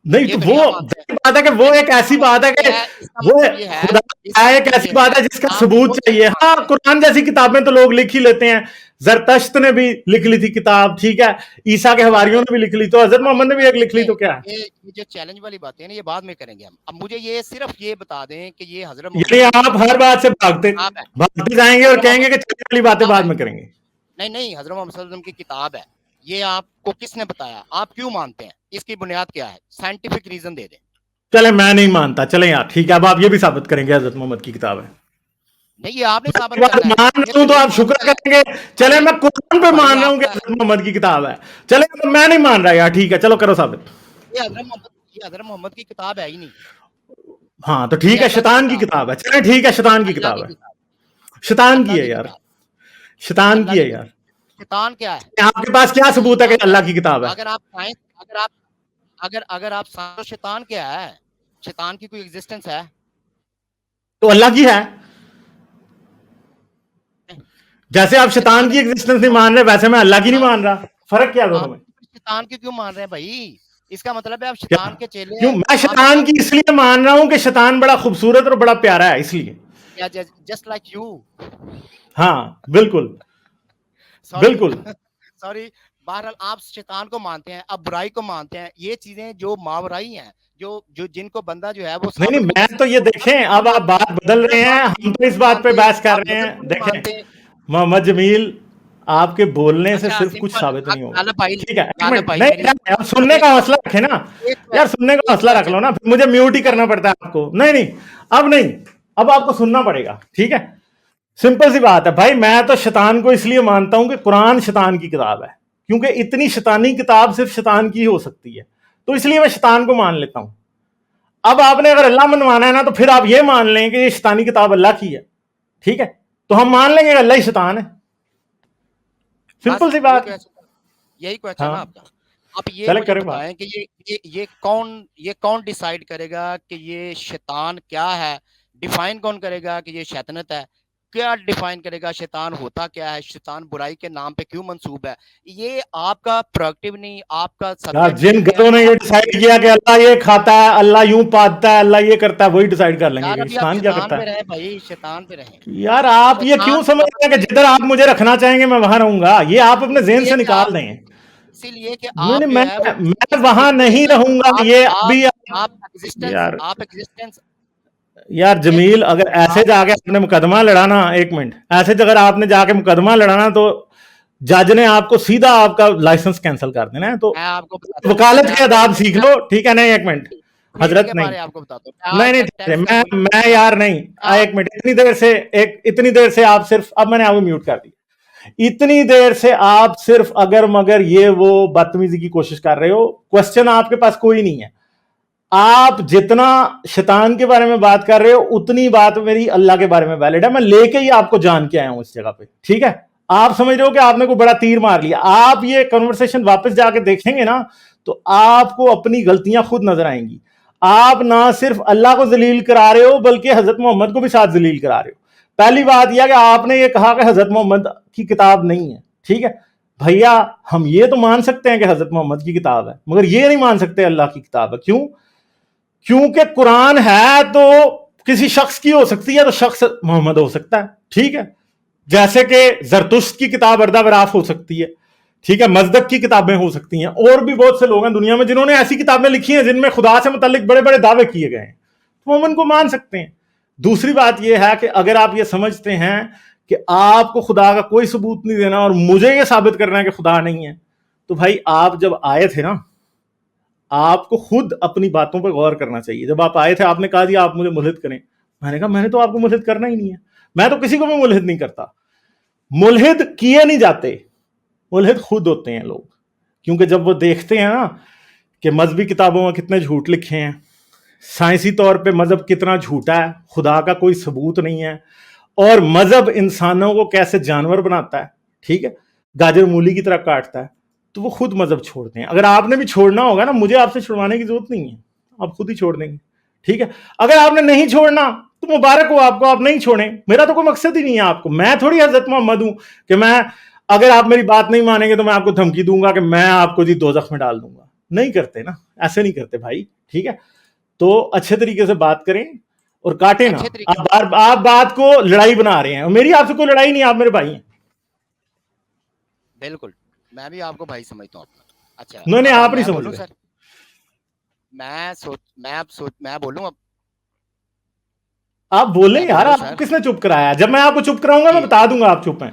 नहीं ये तो तो वो नहीं आप मानते हैं। बात है कि वो एक ऐसी बात है कि इसका वो मतलब ये है खुदा इसका है, एक मतलब ऐसी ये बात है है जिसका आप सबूत खुद नहीं चाहिए। हाँ, मानते हैं। कुरान जैसी किताबें तो लोग लिख ही लेते हैं, जरतश्त ने भी लिख ली थी किताब, ठीक है, ईसा के अच्छा हवारियों ने भी लिख ली, तो हजरत अभी मोहम्मद ने भी एक लिख ली, देखें, तो क्या है। ये जो चैलेंज वाली बातें हैं ना, ये बाद में करेंगे हम। अब मुझे ये सिर्फ ये बता दें कि ये हजरत यानी मोहम्मद की आप हर बात से भागते किताब है। भागते जाएंगे और हजरत मोहम्मद कहेंगे कि चलने वाली बातें किताब बाद है। में करेंगे। नहीं नहीं, हजरत मोहम्मद सल्लल्लाहु अलैहि वसल्लम की किताब है। ये आपको किसने बताया? आप क्यों मानते हैं? इसकी बुनियाद क्या है? साइंटिफिक रीजन दे दें। चले, मैं नहीं मानता, चले यार ठीक है, अब आप ये भी साबित करेंगे हजरत मोहम्मद की किताब है। नहीं, ये आपने मैं साबित ये बात करना है, मान ये रहा तो हूं तो यही आप शुक्र मानता है करेंगे। चले भाई। मैं कुरान पे भाई मान रहा हूं कि आपका, हजरत मोहम्मद की किताब है, चले तो मैं नहीं मान रहा यार, ठीक है चलो करो साबित। ये हजरत मोहम्मद की किताब है ही नहीं, हाँ तो ये ठीक है, अल्लाह की शैतान की किताब है, किताब है, चले ठीक है शैतान की अल्लाह किताब की है। किताब, शैतान की अल्लाह है की यार, किताब, शैतान अल्लाह की की है किताब। यार। शैतान क्या है? आपके पास क्या सबूत है कि शैतान क्या अल्लाह है? की किताब है? अगर आप साइंस, अगर आप साइंस, शैतान क्या है? शैतान की कोई एग्जिस्टेंस है? तो अल्लाह की है। जैसे आप शैतान शैतान की है, एग्जिस्टेंस नहीं मान रहे, वैसे मैं अल्लाह की नहीं आप मान रहा। फर्क क्या है दोनों आप में? शैतान की क्यों मान रहे हैं भाई? इसका मतलब है आप क्या? शैतान के चेले क्यों हैं, मैं आप शैतान अल्लाह की इसलिए मान रहा हूं कि शैतान बड़ा खूबसूरत और बड़ा प्यारा है इसलिए। या जस्ट लाइक यू। हाँ बिल्कुल, सॉरी बिल्कुल। सॉरी। बहरहाल आप शैतान को मानते हैं, आप बुराई को मानते हैं, ये चीजें जो मावराई हैं, जो जो जिनको बंदा जो है वो नहीं नहीं, साबित नहीं कर मैं तो सकता, ये वो देखें, नजर नहीं अब आप मानते, बात बदल रहे सिर्फ हैं, आप हम तो को इस नहीं बात पे मानते, बहस कर आप रहे नजर हैं। को नहीं देखें मानते। मोहम्मद जमील, आपके बोलने से अच्छा सिर्फ कुछ सिंपल, साबित नहीं होगा। गालिब भाई, ठीक है, एक गालिब मिनट, भाई नहीं मेरी यार, अब सुनने एक का हौसला रखे ना। एक यार सुनने का एक हौसला रख क्वेश्चन, लो ना, फिर मुझे म्यूट ही करना पड़ता है आपको। नहीं नहीं, अब नहीं, अब आपको सुनना पड़ेगा, ठीक है। सिंपल सी बात है भाई, मैं तो शैतान को इसलिए मानता हूं कि कुरान शैतान की किताब है, क्योंकि इतनी शैतानी किताब सिर्फ शैतान की ही हो सकती है, तो इसलिए मैं शैतान को मान लेता हूं। अब आपने अगर अल्लाह मनवाना है ना, तो फिर आप ये मान लें कि ये शैतानी किताब अल्लाह की है, ठीक है, तो हम मान लेंगे कि अल्लाह ही शैतान है। सिंपल बस सी ये बात है। क्वेश्चन, यही क्वेश्चन है हाँ आपका। आप ये चले मुझे करें बात। बताएं कि ये कौन डिसाइड करेगा कि ये शैतान क्या है? डिफाइन कौन करेगा कि ये शैतानत है? क्या डिफाइन करेगा शैतान होता क्या है? शैतान बुराई के नाम पे क्यों मंसूब है? ये आपका प्रोडक्टिव नहीं, आपका यार सब्जेक्ट जिन नहीं है, गधों ने ये आप डिसाइड ये किया कि नहीं है। अल्लाह ये खाता है, अल्लाह यूं पाता है, अल्लाह ये करता है, वही डिसाइड कर लेंगे यार कि अभी आप शैतान क्या शैतान करता पे है। रहे भाई, शैतान पे रहे। यार आप ये क्यों शैतान समझ रहे हैं कि जिधर आप मुझे रखना चाहेंगे मैं वहां रहूंगा? ये आप अपने जेहन इसीलिए से कि निकाल आप दें। इसीलिए कि नहीं आप नहीं, जो मैं है वो मैं किसी वहां एक पे नहीं रहूंगा, ये आप अभी आप एग्जिस्टेंस यार, आप एग्जिस्टेंस यार एक जमील, मिनट अगर ऐसे आप जाके आपने मुकदमा लड़ाना, एक मिनट, ऐसे अगर आपने जाके मुकदमा लड़ाना तो जज ने आपको सीधा आपका लाइसेंस कैंसिल कर देना है। तो मैं आपको बताता हूँ, वकालत मैं के आपको आदाब सीख लो, ठीक है। नहीं एक मिनट, फील्ड हजरत के नहीं, बारे आपको बताता हूँ, मैं नहीं आज नहीं, तक ठीक है, टैक्स का कोई मैं नहीं यार नहीं, था। एक मिनट, इतनी देर से आप सिर्फ, अब मैंने आपको म्यूट कर दिया। इतनी देर से आप सिर्फ अगर मगर ये वो बदतमीजी की कोशिश कर रहे हो, क्वेश्चन आपके पास कोई नहीं है। आप जितना शैतान के बारे में बात कर रहे हो, उतनी बात मेरी अल्लाह के बारे में वैलिड है। मैं लेके ही आपको जान के आया हूं इस जगह पे, ठीक है। आप समझ रहे हो कि आपने कोई बड़ा तीर मार लिया। आप ये कन्वर्सेशन वापस जाके देखेंगे ना, तो आपको अपनी गलतियां खुद नजर आएंगी। आप ना सिर्फ अल्लाह को जलील करा रहे हो, बल्कि हजरत मोहम्मद को भी साथ जलील करा रहे हो। पहली बात यह कि आपने ये कहा कि हजरत मोहम्मद की किताब नहीं है, ठीक है भैया। हम ये तो मान सकते हैं कि हजरत मोहम्मद की किताब है, मगर ये नहीं मान सकते अल्लाह की किताब है। क्यों? क्योंकि कुरान है तो किसी शख्स की हो सकती है, तो शख्स मोहम्मद हो सकता है, ठीक है। जैसे कि जरतुश्त की किताब अर्दा बराफ हो सकती है, ठीक है, मजदक की किताबें हो सकती हैं, और भी बहुत से लोग हैं दुनिया में जिन्होंने ऐसी किताबें लिखी हैं जिनमें खुदा से मुतल्लिक बड़े बड़े दावे किए गए हैं, तो हम उनको मान सकते हैं। दूसरी बात यह है कि अगर आप ये समझते हैं कि आपको खुदा का कोई सबूत नहीं देना और मुझे यह साबित करना है कि खुदा नहीं है, तो भाई आप जब आए थे ना, आपको खुद अपनी बातों पर गौर करना चाहिए। जब आप आए थे आपने कहा जी आप मुझे मुल्हिद करें, मैंने कहा मैंने तो आपको मुल्हिद करना ही नहीं है, मैं तो किसी को भी मुल्हिद नहीं करता। मुल्हिद किए नहीं जाते, मुल्हिद खुद होते हैं लोग। क्योंकि जब वो देखते हैं ना कि मजहबी किताबों में कितने झूठ लिखे हैं, साइंसी तौर पे मजहब कितना झूठा है, खुदा का कोई सबूत नहीं है, और मजहब इंसानों को कैसे जानवर बनाता है, ठीक है, गाजर मूली की तरह काटता है, तो वो खुद मजहब छोड़ते हैं। अगर आपने भी छोड़ना होगा ना, मुझे आपसे छुड़वाने की जरूरत नहीं है, आप खुद ही छोड़ देंगे, ठीक है। अगर आपने नहीं छोड़ना तो मुबारक हो आपको, आप नहीं छोड़ें, मेरा तो कोई मकसद ही नहीं है आपको। मैं थोड़ी हजरत मोहम्मद हूं कि मैं, अगर आप मेरी बात नहीं मानेंगे तो मैं आपको धमकी दूंगा कि मैं आपको जी दोजख में डाल दूंगा। नहीं करते ना, ऐसे नहीं करते भाई, ठीक है। तो अच्छे तरीके से बात करें और काटे ना। अच्छे तरीके आप बात को लड़ाई बना रहे हैं, मेरी आपसे कोई लड़ाई नहीं, आप मेरे भाई हैं। बिल्कुल, मैं भी आपको भाई समझता हूँ अपना। अच्छा नहीं नहीं, अब आप नहीं मैं समझ बोलूँ रहे। सर? मैं बोलूँ अब? आप बोले मैं यार, बोलूँ आपको सर? किसने चुप कराया? जब मैं आपको चुप कराऊंगा मैं जी बता दूंगा आप चुप हैं।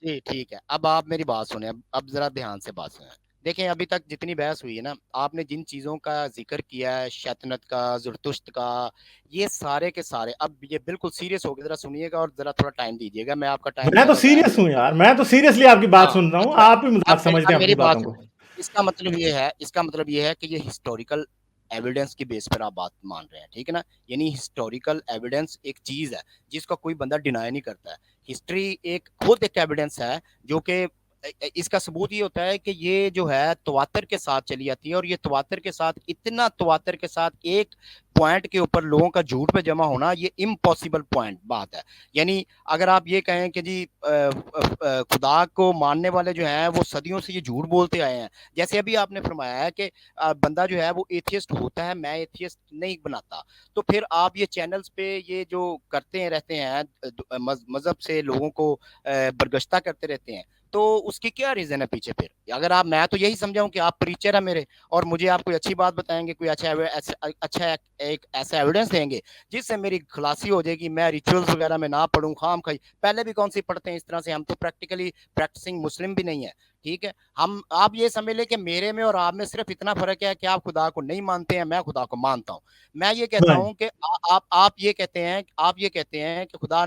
जी ठीक है, अब आप मेरी बात सुने, अब जरा ध्यान से बात सुने। देखें अभी तक जितनी बहस हुई है ना, आपने जिन चीजों का जिक्र किया है, शैतनत का, जुरतुश्त का, ये सारे के सारे, अब ये बिल्कुल सीरियस हो गए, जरा सुनिएगा और जरा थोड़ा टाइम दीजिएगा, मैं आपका टाइम मैं तो ज्यादा जाया नहीं सीरियस हूं करता। यार, मैं तो सीरियसली आपकी बात हाँ, सुन रहा हूँ, अच्छा, आप ही मजाक समझते अब हैं अपनी मेरी बात बातों को। सुनिए। इसका मतलब ये है कि ये हिस्टोरिकल एविडेंस की बेस पर आप बात मान रहे हैं, ठीक है ना। यानी हिस्टोरिकल एविडेंस एक चीज है जिसका कोई बंदा डिनाई नहीं करता है। हिस्ट्री एक खुद एक एविडेंस है जो कि इसका सबूत ये होता है कि ये जो है तवातर के साथ चली जाती है, और ये तवातर के साथ, इतना तवातर के साथ एक पॉइंट के ऊपर लोगों का झूठ पे जमा होना, ये इम्पॉसिबल पॉइंट बात है। यानी अगर आप ये कहें कि जी खुदा को मानने वाले जो हैं वो सदियों से ये झूठ बोलते आए हैं, जैसे अभी आपने फरमाया है कि बंदा जो है वो एथियस्ट होता है, मैं एथियस्ट नहीं बनाता, तो फिर आप ये चैनल्स पे ये जो करते हैं रहते हैं, मजहब से लोगों को बरगश्ता करते रहते हैं, तो उसकी क्या रीजन है पीछे फिर? अगर आप, मैं तो यही समझाऊं कि आप प्रीचर है मेरे, और मुझे आप कोई अच्छी बात बताएंगे, कोई एक ऐसा एविडेंस देंगे जिससे मेरी खलासी हो जाएगी, मैं रिचुअल्स वगैरह में ना पढ़ूं, खाम खाई पहले भी कौन सी पढ़ते हैं इस तरह से, हम तो प्रैक्टिकली प्रैक्टिसिंग मुस्लिम भी नहीं है, ठीक है। हम, आप ये समझ लें कि मेरे में और आप में सिर्फ इतना फर्क है कि आप खुदा को नहीं मानते हैं, मैं खुदा को मानता हूं। मैं ये कहता हाँ, हूं कि आप ये कहते हैं कि खुदा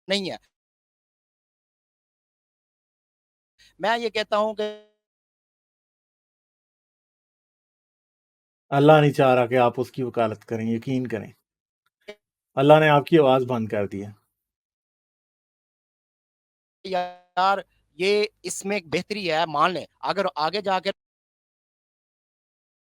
नहीं है, मैं ये कहता हूं कि अल्लाह नहीं चाह रहा कि आप उसकी वकालत करें, यकीन करें, अल्लाह ने आपकी आवाज बंद कर दी है। यार ये इसमें एक बेहतरी है, मान लें अगर आगे जाकर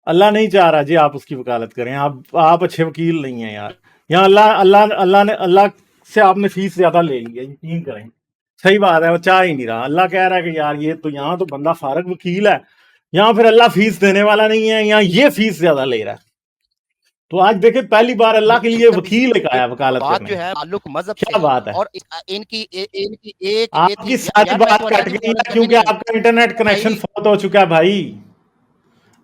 अल्लाह नहीं चाह रहा जी आप उसकी वकालत करें, आप अच्छे वकील नहीं हैं यार। यहाँ अल्लाह अल्लाह अल्लाह से आपने फीस ज्यादा ले ली है, यकीन करें। सही बात है, वो चाह ही नहीं रहा। अल्लाह कह रहा है कि यार ये तो, यहाँ तो बंदा फारग वकील है, यहाँ फिर अल्लाह फीस देने वाला नहीं है, यहाँ ये फीस ज्यादा ले रहा है। तो आज देखे पहली बार अल्लाह के लिए जब इसी वकील एक आया वकालत बात करने। जो है ताल्लुक मजहब से क्या है, बात है। और इनकी एक आपकी एथी सच यार मैं बात तो अल्लाह कट की गई वकालत है करने क्योंकि नहीं आया आपका इंटरनेट कनेक्शन भाई। फौत हो चुका है भाई।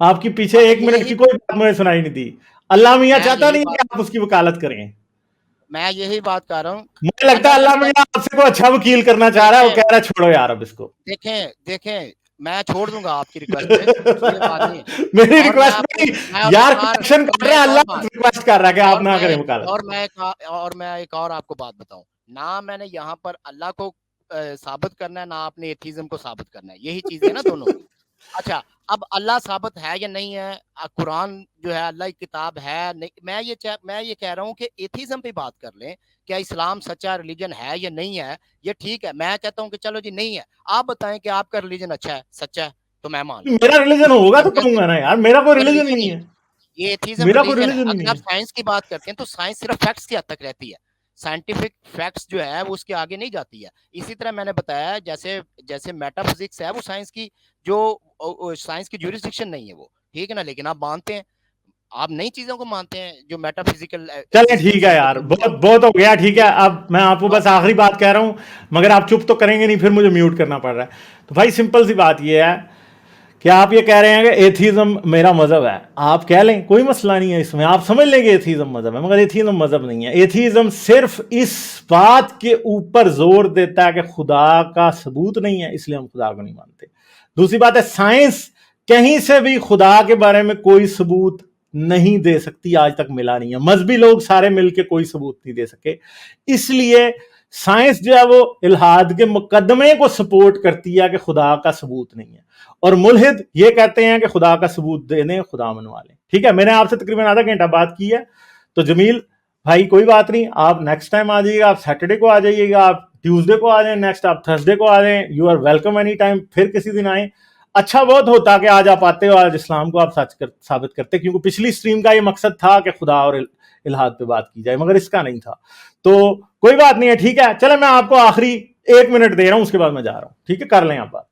आपकी पीछे एक मिनट यही की कोई बात मुझे सुनाई नहीं दी। अल्लाह मियाँ मैं चाहता यही नहीं है बात कि आप उसकी वकालत करें। मैं यही बात कर रहा हूँ। मुझे लगता अल्लाह है मियाँ अल्लाह चाह मियाँ आपसे कोई अच्छा वकील करना चाह रहा है, वो देखें कह रहा है छोड़ो यार अब इसको। देखें मैं छोड़ दूंगा आपकी रिक्वेस्ट पे, ये बात नहीं है। मेरी और मैं रिक्वेस्ट आपको नहीं यार, कनेक्शन और काट मैं रहा है, एक और अल्लाह बात रिक्वेस्ट कर रहा है कि आप और ना मैं करें एक वकालत। और मैं एक और आपको बात बताऊं ना, मैंने यहाँ पर अल्लाह को साबित करना है ना, आपने एथीज्म को साबित करना है, यही चीजें है ना दोनों की। अच्छा, अब अल्लाह साबित है या नहीं है, कुरान जो है अल्लाह की किताब है नहीं, मैं ये कह रहा हूँ कि एथीज्म पे बात कर लें, क्या इस्लाम सच्चा रिलीजन है या नहीं है, ये ठीक है। मैं कहता हूँ कि चलो जी नहीं है, आप बताएं कि आपका रिलीजन अच्छा है, सच्चा है, तो मैं मान लूंगा। मेरा रिलीजन उसमें होगा हम तो कैसे, कहूंगा ना यार, मेरा कोई ये रिलीजन ही रिलीजन नहीं ही है, है। ये एथीज्म मेरा कोई रिलीजन है। रिलीजन ही अगर नहीं आप है। साइंस की बात करते हैं तो साइंस सिर्फ फैक्ट्स की हद तक रहती है, साइंटिफिक फैक्ट्स जो है वो उसके आगे नहीं जाती है। इसी तरह मैंने बताया, जैसे जैसे मेटाफिजिक्स है वो साइंस की जो साइंस की ज्यूरिसडिक्शन नहीं है वो, ठीक है ना, लेकिन आप मानते हैं, आप नई चीजों को मानते हैं जो मेटाफिजिकल चले ठीक एग्जिस्टेंस है है उनको यार, मानते हैं। बहुत बहुत हो गया, ठीक है। ठीक है। अब मैं आपको हाँ, बस आखिरी बात कह रहा हूं, मगर आप चुप तो करेंगे नहीं, फिर मुझे म्यूट करना पड़ रहा है। तो भाई सिंपल सी बात यह है कि आप ये कह रहे हैं कि एथीज्म मेरा मजहब है, आप कह लें, कोई मसला नहीं है इसमें, आप समझ लेंगे एथीज्म मजहब है, मगर एथीज्म मजहब नहीं है। एथीज्म सिर्फ इस बात के ऊपर जोर देता है कि खुदा का सबूत नहीं है, इसलिए हम खुदा को नहीं मानते। दूसरी बात है, साइंस कहीं से भी खुदा के बारे में कोई सबूत नहीं दे सकती, आज तक मिला नहीं है। मजहबी लोग सारे मिलकर कोई सबूत नहीं दे सके, इसलिए साइंस जो है वो इल्हाद के मुकदमे को सपोर्ट करती है कि खुदा का सबूत नहीं है, और मुल्हिद ये कहते हैं कि खुदा का सबूत देने, खुदा मनवा लें। ठीक है, मैंने आपसे तकरीबन आधा घंटा बात की है, तो जमील भाई कोई बात नहीं, आप नेक्स्ट टाइम आ जाइएगा, आप सैटरडे को आ जाइएगा, आप ट्यूसडे को आ जाए, नेक्स्ट आप थर्सडे को आ जाए, you are welcome any time, फिर किसी दिन आए। अच्छा बहुत होता कि आज आप आते हो, आज इस्लाम को आप साबित करते, क्योंकि पिछली स्ट्रीम का ये मकसद था कि खुदा और इल्हाद पे बात की जाए, मगर इसका नहीं था। तो कोई बात नहीं है, ठीक है। चले, मैं आपको आखिरी 1 मिनट दे रहा हूं, उसके बाद मैं जा रहा हूं, ठीक है, कर लें आप बात।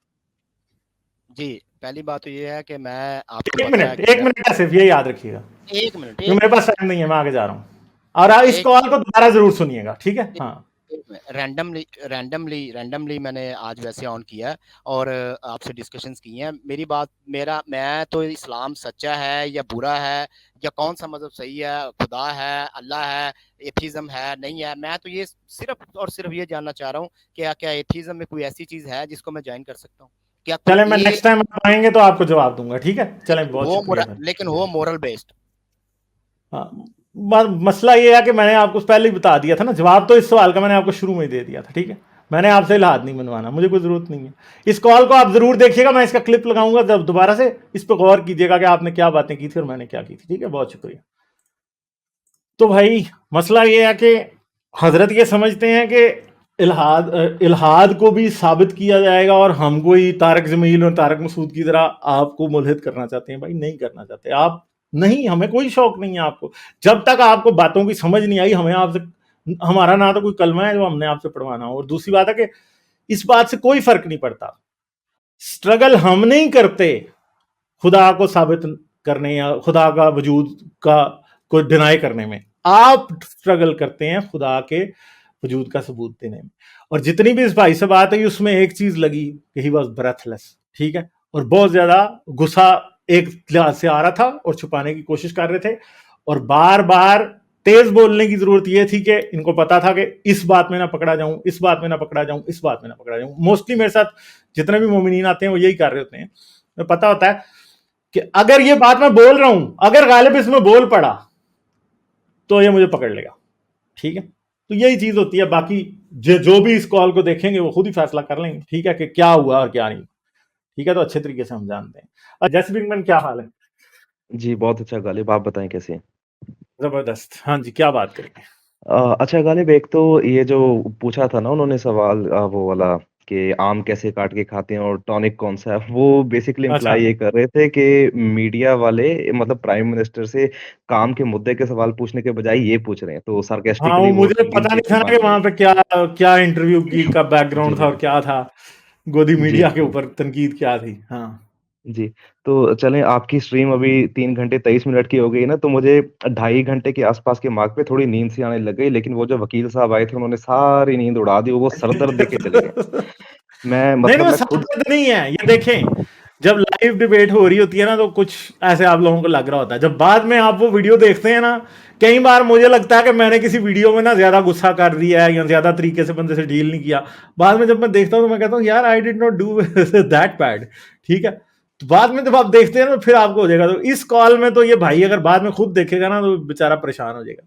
जी, पहली बात तो ये है कि मैं, आपको एक पता है मिनट कि एक मैं, मिनट है सिर्फ, ये याद रखिएगा, एक मिनट क्योंकि मेरे पास टाइम नहीं है, मैं आगे जा रहा हूं। और इस एक कॉल को दोबारा जरूर सुनिएगा, ठीक है। हाँ, रैंडमली मैंने आज वैसे ऑन किया है और आपसे डिस्कशंस की हैं। मेरी बात, मेरा, मैं तो इस्लाम सच्चा है या बुरा है, या कौन सा मजहब सही है, खुदा है, अल्लाह है, एथीज्म है नहीं है, मैं तो ये सिर्फ और सिर्फ ये जानना चाह रहा हूँ कि क्या क्या एथीज्म में कोई ऐसी चीज है जिसको मैं ज्वाइन कर सकता हूँ? क्या तुम चले, मैं ये नेक्स्ट टाइम आप आएंगे तो आपको जवाब दूंगा, ठीक है? चले, बहुत हो शुक्रिया सर। लेकिन हो मोरल बेस्ड? हाँ, मसला ये है कि मैंने आपको पहले ही बता दिया था ना, जवाब तो इस सवाल का मैंने आपको शुरू में ही दे दिया था, ठीक है? मैंने आपसे इलाहाद नहीं बनवाना, मुझे कोई जरूरत नहीं है। इस कॉल को आप जरूर देखिएगा, मैं इसका क्लिप लगाऊंगा, जब दोबारा से इस पर गौर कीजिएगा कि आपने क्या बातें की थी और मैंने क्या की थी, ठीक है? बहुत शुक्रिया। तो भाई मसला ये है कि हजरत ये समझते हैं कि इल्हाद को भी साबित किया जाएगा और हमको ही तारक जमील और तारक मसूद की तरह आपको मुल्हिद करना चाहते हैं। भाई नहीं करना चाहते आप, नहीं, हमें कोई शौक नहीं है आपको। जब तक आपको बातों की समझ नहीं आई, हमें आपसे, हमारा ना तो कोई कलमा है जो हमने आपसे पढ़वाना हो, और दूसरी बात है कि इस बात से कोई फर्क नहीं पड़ता। स्ट्रगल हम नहीं करते खुदा को साबित करने या खुदा का वजूद का को डिनाई करने में, आप स्ट्रगल करते हैं खुदा के वजूद का सबूत देने में। और जितनी भी इस भाई से बात है उसमें एक चीज लगी कि ही वॉज ब्रेथलेस, ठीक है? और बहुत ज्यादा गुस्सा एक लिहाज से आ रहा था और छुपाने की कोशिश कर रहे थे, और बार बार तेज बोलने की जरूरत यह थी कि इनको पता था कि इस बात में ना पकड़ा जाऊं, इस बात में ना पकड़ा जाऊं, इस बात में ना पकड़ा जाऊं। मोस्टली मेरे साथ जितने भी मोमिनीन आते हैं वो यही कर रहे होते हैं। मैं पता होता है कि अगर ये बात मैं बोल रहा हूं, अगर गालिब इसमें बोल पड़ा तो ये मुझे पकड़ लेगा, ठीक है? तो यही चीज होती है। बाकी जो भी इस कॉल को देखेंगे वो खुद ही फैसला कर लेंगे, ठीक है, कि क्या हुआ और क्या नहीं, ठीक है? तो अच्छे तरीके से हम जानते हैं। और जैसमिन मैन, क्या हाल है? जी, बहुत अच्छा गालिब, आप बताएँ कैसे हैं? जबरदस्त। हाँ जी, क्या बात करेंगे? अच्छा गालिब, एक तो ये जो पूछा था ना उन्होंने सवाल, वो वाला कि आम कैसे काट के खाते हैं और टॉनिक कौन-सा है, वो बेसिकली अच्छा, इम्प्लाई ये कर रहे थे कि मीडिया वाले मतलब प्राइम मिनिस्टर से काम के मुद्दे के सवाल पूछने के बजाय ये पूछ रहे हैं, तो हाँ, वो सार्कास्टिकली वो मुझे टीम पता चीफ नहीं की था ना कि बात वहां करी। पे क्या क्या इंटरव्यू की का जी, बैकग्राउंड था जी, और जी। क्या था, गोदी जी, मीडिया के ऊपर तनकीद क्या थी। हाँ जी। तो चलें, आपकी स्ट्रीम अभी 3 घंटे 23 मिनट की हो गई ना, तो मुझे ढाई घंटे के आस-पास के मार्क पे थोड़ी नींद सी आने लग गई, लेकिन वो जो वकील साहब आए थे उन्होंने सारी नींद उड़ा दी, वो सर दर्द देके चले गए। मैं नहीं नहीं, मतलब वो मैं सर खुद। दर्द नहीं है, ये देखें, जब लाइव डिबेट हो रही होती है ना तो कुछ ऐसे आप लोगों को लग रहा होता है, जब बाद में आप वो वीडियो देखते हैं ना, कई बार मुझे लगता है कि मैंने किसी वीडियो में ना ज्यादा गुस्सा कर दिया है या ज्यादा तरीके से बंदे से डील नहीं किया। बाद में जब मैं देखता हूँ तो मैं कहता हूँ यार, I did not do that bad, ठीक है? तो बाद में जब आप देखते हैं ना फिर आपको हो जाएगा। तो इस कॉल में तो ये भाई अगर बाद में खुद देखेगा ना तो बेचारा परेशान हो जाएगा,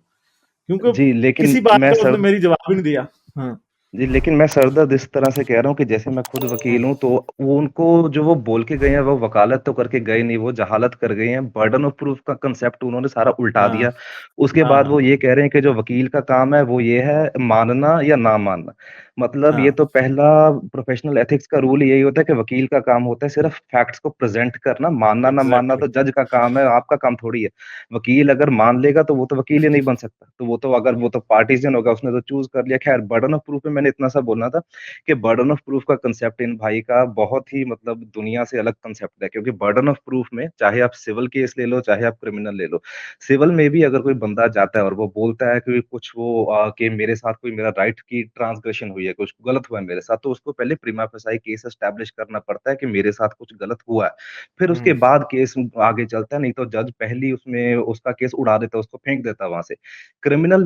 क्योंकि जी, लेकिन किसी बात मैं पे उसने सर मेरी जवाब ही नहीं दिया। हाँ जी, लेकिन मैं सरदर्द इस तरह से कह रहा हूँ कि जैसे मैं खुद वकील हूँ, तो वो उनको जो वो बोल के गए हैं, वो वकालत तो करके गए नहीं, वो जहालत कर गए हैं। बर्डन ऑफ प्रूफ का कांसेप्ट उन्होंने सारा उल्टा हाँ दिया। उसके बाद वो हाँ ये कह रहे हैं कि जो वकील का काम है, वो ये है मानना या ना मानना। मतलब ये हाँ, तो पहला प्रोफेशनल एथिक्स का रूल यही होता है कि वकील का काम होता है सिर्फ फैक्ट्स को प्रेज़ेंट करना, मानना ना मानना एग्जैक्टली। तो जज का काम है, आपका काम थोड़ी है। वकील अगर मान लेगा, तो वो तो वकील ही नहीं बन सकता। तो वो तो अगर वो तो पार्टिज़न होगा, उसने तो चूज़ कर लिया। ख़ैर, बर्डन ऑफ प्रूफ में मैंने इतना सा बोलना था कि बर्डन ऑफ प्रूफ का कांसेप्ट इन भाई का बहुत ही मतलब दुनिया से अलग कांसेप्ट है, क्योंकि बर्डन ऑफ प्रूफ में चाहे आप सिविल केस ले लो, चाहे आप क्रिमिनल ले लो। सिविल में भी अगर कोई बंदा जाता है और वो बोलता है कि कुछ वो कि मेरे साथ कोई मेरा राइट की ट्रांसग्रेशन हुई है, कुछ गलत हुआ है मेरे साथ, तो उसको पहले प्रिमा फेसाई केस एस्टैब्लिश करना पड़ता है कि मेरे साथ कुछ गलत हुआ है। फिर उसके हम्म, बाद केस आगे चलता है, नहीं तो जज पहले उसमें उसका केस उड़ा देता है, उसको फेंक देता है वहाँ से। क्रिमिनल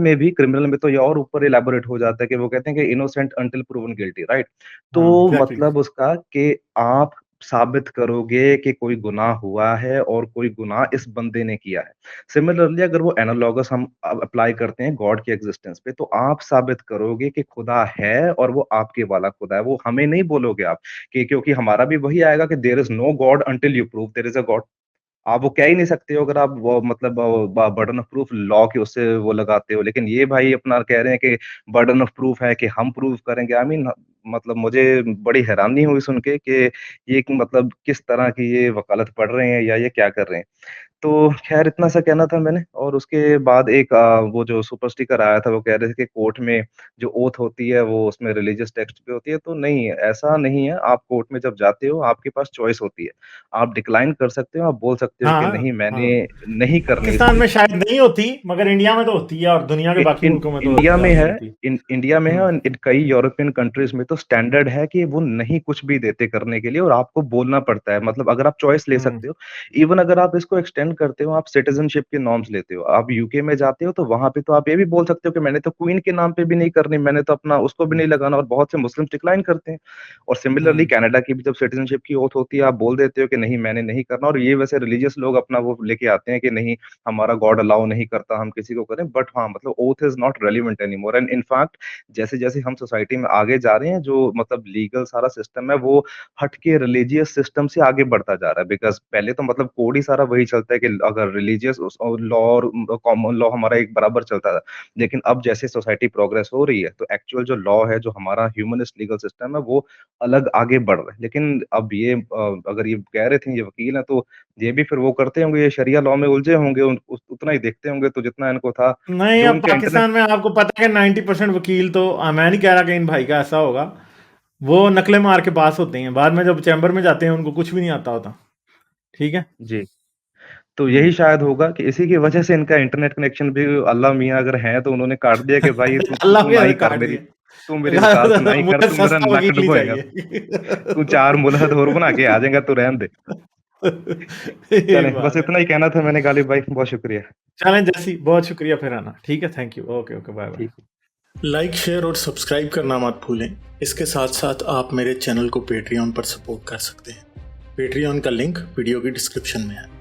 में तो ये और ऊपर इलैबोरेट हो जाता है कि वो कहते हैं कि innocent until proven guilty, right? हाँ तो एग्जैक्टली। मतलब उसका कि आप साबित करोगे कि कोई गुनाह हुआ है और कोई गुनाह इस बंदे ने किया है। सिमिलरली अगर वो एनालॉगस हम अप्लाई करते हैं गॉड के एक्जिस्टेंस पे, तो आप साबित करोगे कि खुदा है और वो आपके वाला खुदा है। वो हमें नहीं बोलोगे आप कि क्योंकि हमारा भी वही आएगा कि there is no god until you prove there is a god. आप वो कह ही नहीं सकते हो अगर आप वो मतलब बर्डन ऑफ प्रूफ लॉ के उससे वो लगाते हो। लेकिन ये भाई अपना कह रहे हैं कि बर्डन ऑफ प्रूफ है कि हम प्रूव करेंगे। आई मीन मतलब मुझे बड़ी हैरानी हुई सुन के कि ये मतलब किस तरह की ये वकालत पढ़ रहे हैं या ये क्या कर रहे हैं। तो ख़ैर इतना सा कहना था मैंने। और उसके बाद एक वो जो सुपर स्टिकर आया था, वो कह रहे थे कि कोर्ट में जो ओथ होती है वो उसमें रिलीजियस टेक्स्ट पे होती है। तो नहीं, ऐसा नहीं है। आप कोर्ट में जब जाते हो आपके पास चॉइस होती है। आप डिक्लाइन कर सकते हो, आप बोल सकते हो कि हाँ नहीं, हाँ, मैंने नहीं करनी पाकिस्तान इसलिए। में शायद नहीं होती मगर इंडिया में तो होती है, और दुनिया के इन बाकी इन मुल्कों में तो इंडिया में लाजमी है। होती है। इंडिया में है हम्म और इन कई यूरोपियन कंट्रीज़ में तो स्टैंडर्ड है कि वो नहीं कुछ भी देते करने के लिए और आपको बोलना पड़ता है। मतलब अगर आप चॉइस ले हम्म सकते हो, इवन अगर आप इसको एक्सटेंड करते हो, आप सिटीज़नशिप के नॉर्म्स लेते हो। आप यूके में जाते हो तो वहाँ पे तो आप ये भी बोल सकते हो कि मैंने तो क्वीन के नाम पे भी नहीं करनी, मैंने तो अपना उसको भी नहीं लगाना, और बहुत से मुस्लिम्स डिक्लाइन करते हैं। और सिमिलरली हम्म, कनाडा की भी जब सिटीज़नशिप की ओथ होती है, आप बोल देते हो कि नहीं मैंने नहीं करना, और ये वैसे रिलीजियस लोग अपना वो लेके आते हैं कि नहीं हमारा गॉड अलाउ नहीं करता हम किसी को करें, बट हाँ, मतलब oath is not relevant anymore, and in fact जैसे-जैसे हम सोसाइटी में आगे जा रहे हैं, जो मतलब लीगल सारा सिस्टम है वो हट के रिलीजियस सिस्टम से आगे बढ़ता जा रहा है। बिकॉज़ पहले तो मतलब कोड ही सारा वही चलता है कि अगर रिलीजियस उस लॉ और कॉमन लॉ हमारा एक बराबर चलता था। लेकिन अब जैसे सोसाइटी प्रोग्रेस हो रही है, तो एक्चुअल जो लॉ है, जो हमारा ह्यूमनिस्ट लीगल सिस्टम है, वो अलग आगे बढ़ रहा है। लेकिन अब ये अगर ये कह रहे थे ये वकील हैं, तो ये भी फिर वो करते होंगे, ये शरिया लॉ में उलझे होंगे, उन उस उतना ही देखते होंगे, तो जितना इनको था, नहीं, जो अब उनका इंटरनेट। पाकिस्तान में आपको पता है कि 90% वकील तो मैं नहीं कह रहा कि इन भाई का ऐसा होगा, वो नकलें मार के पास होते हैं, बाद में जब चैम्बर में जाते हैं उनको कुछ भी नहीं आता होता। ठीक है। जी। तो यही हम्म। शायद होगा कि इसी की वजह से इनका इंटरनेट कनेक्शन भी अल्लाह मियाँ अगर हैं, तो उन्होंने काट दिया कि भाई तू अल्लाह तू भी ना ही हमें कर काट मेरी, तू मेरी वकालत ना दिए। ही कर, मुझे तू मेरा सस्ता नक वकील ही डुबोएगा, तू 4 चाहिए। मुलहद और बना के आ जाएगा, तू रहने दे। यही चलें, बस बात है। इतना ही कहना था मैंने गालिब भाई, बहुत शुक्रिया। चलें जैसी, बहुत शुक्रिया फिर आना। ठीक है, thank you, okay okay, bye bye. ठीक है। लाइक, शेयर और सब्सक्राइब करना मत भूलें। इसके साथ साथ आप मेरे चैनल को पेट्रियन पर सपोर्ट कर सकते हैं। पेट्रियन का लिंक वीडियो की डिस्क्रिप्शन में है।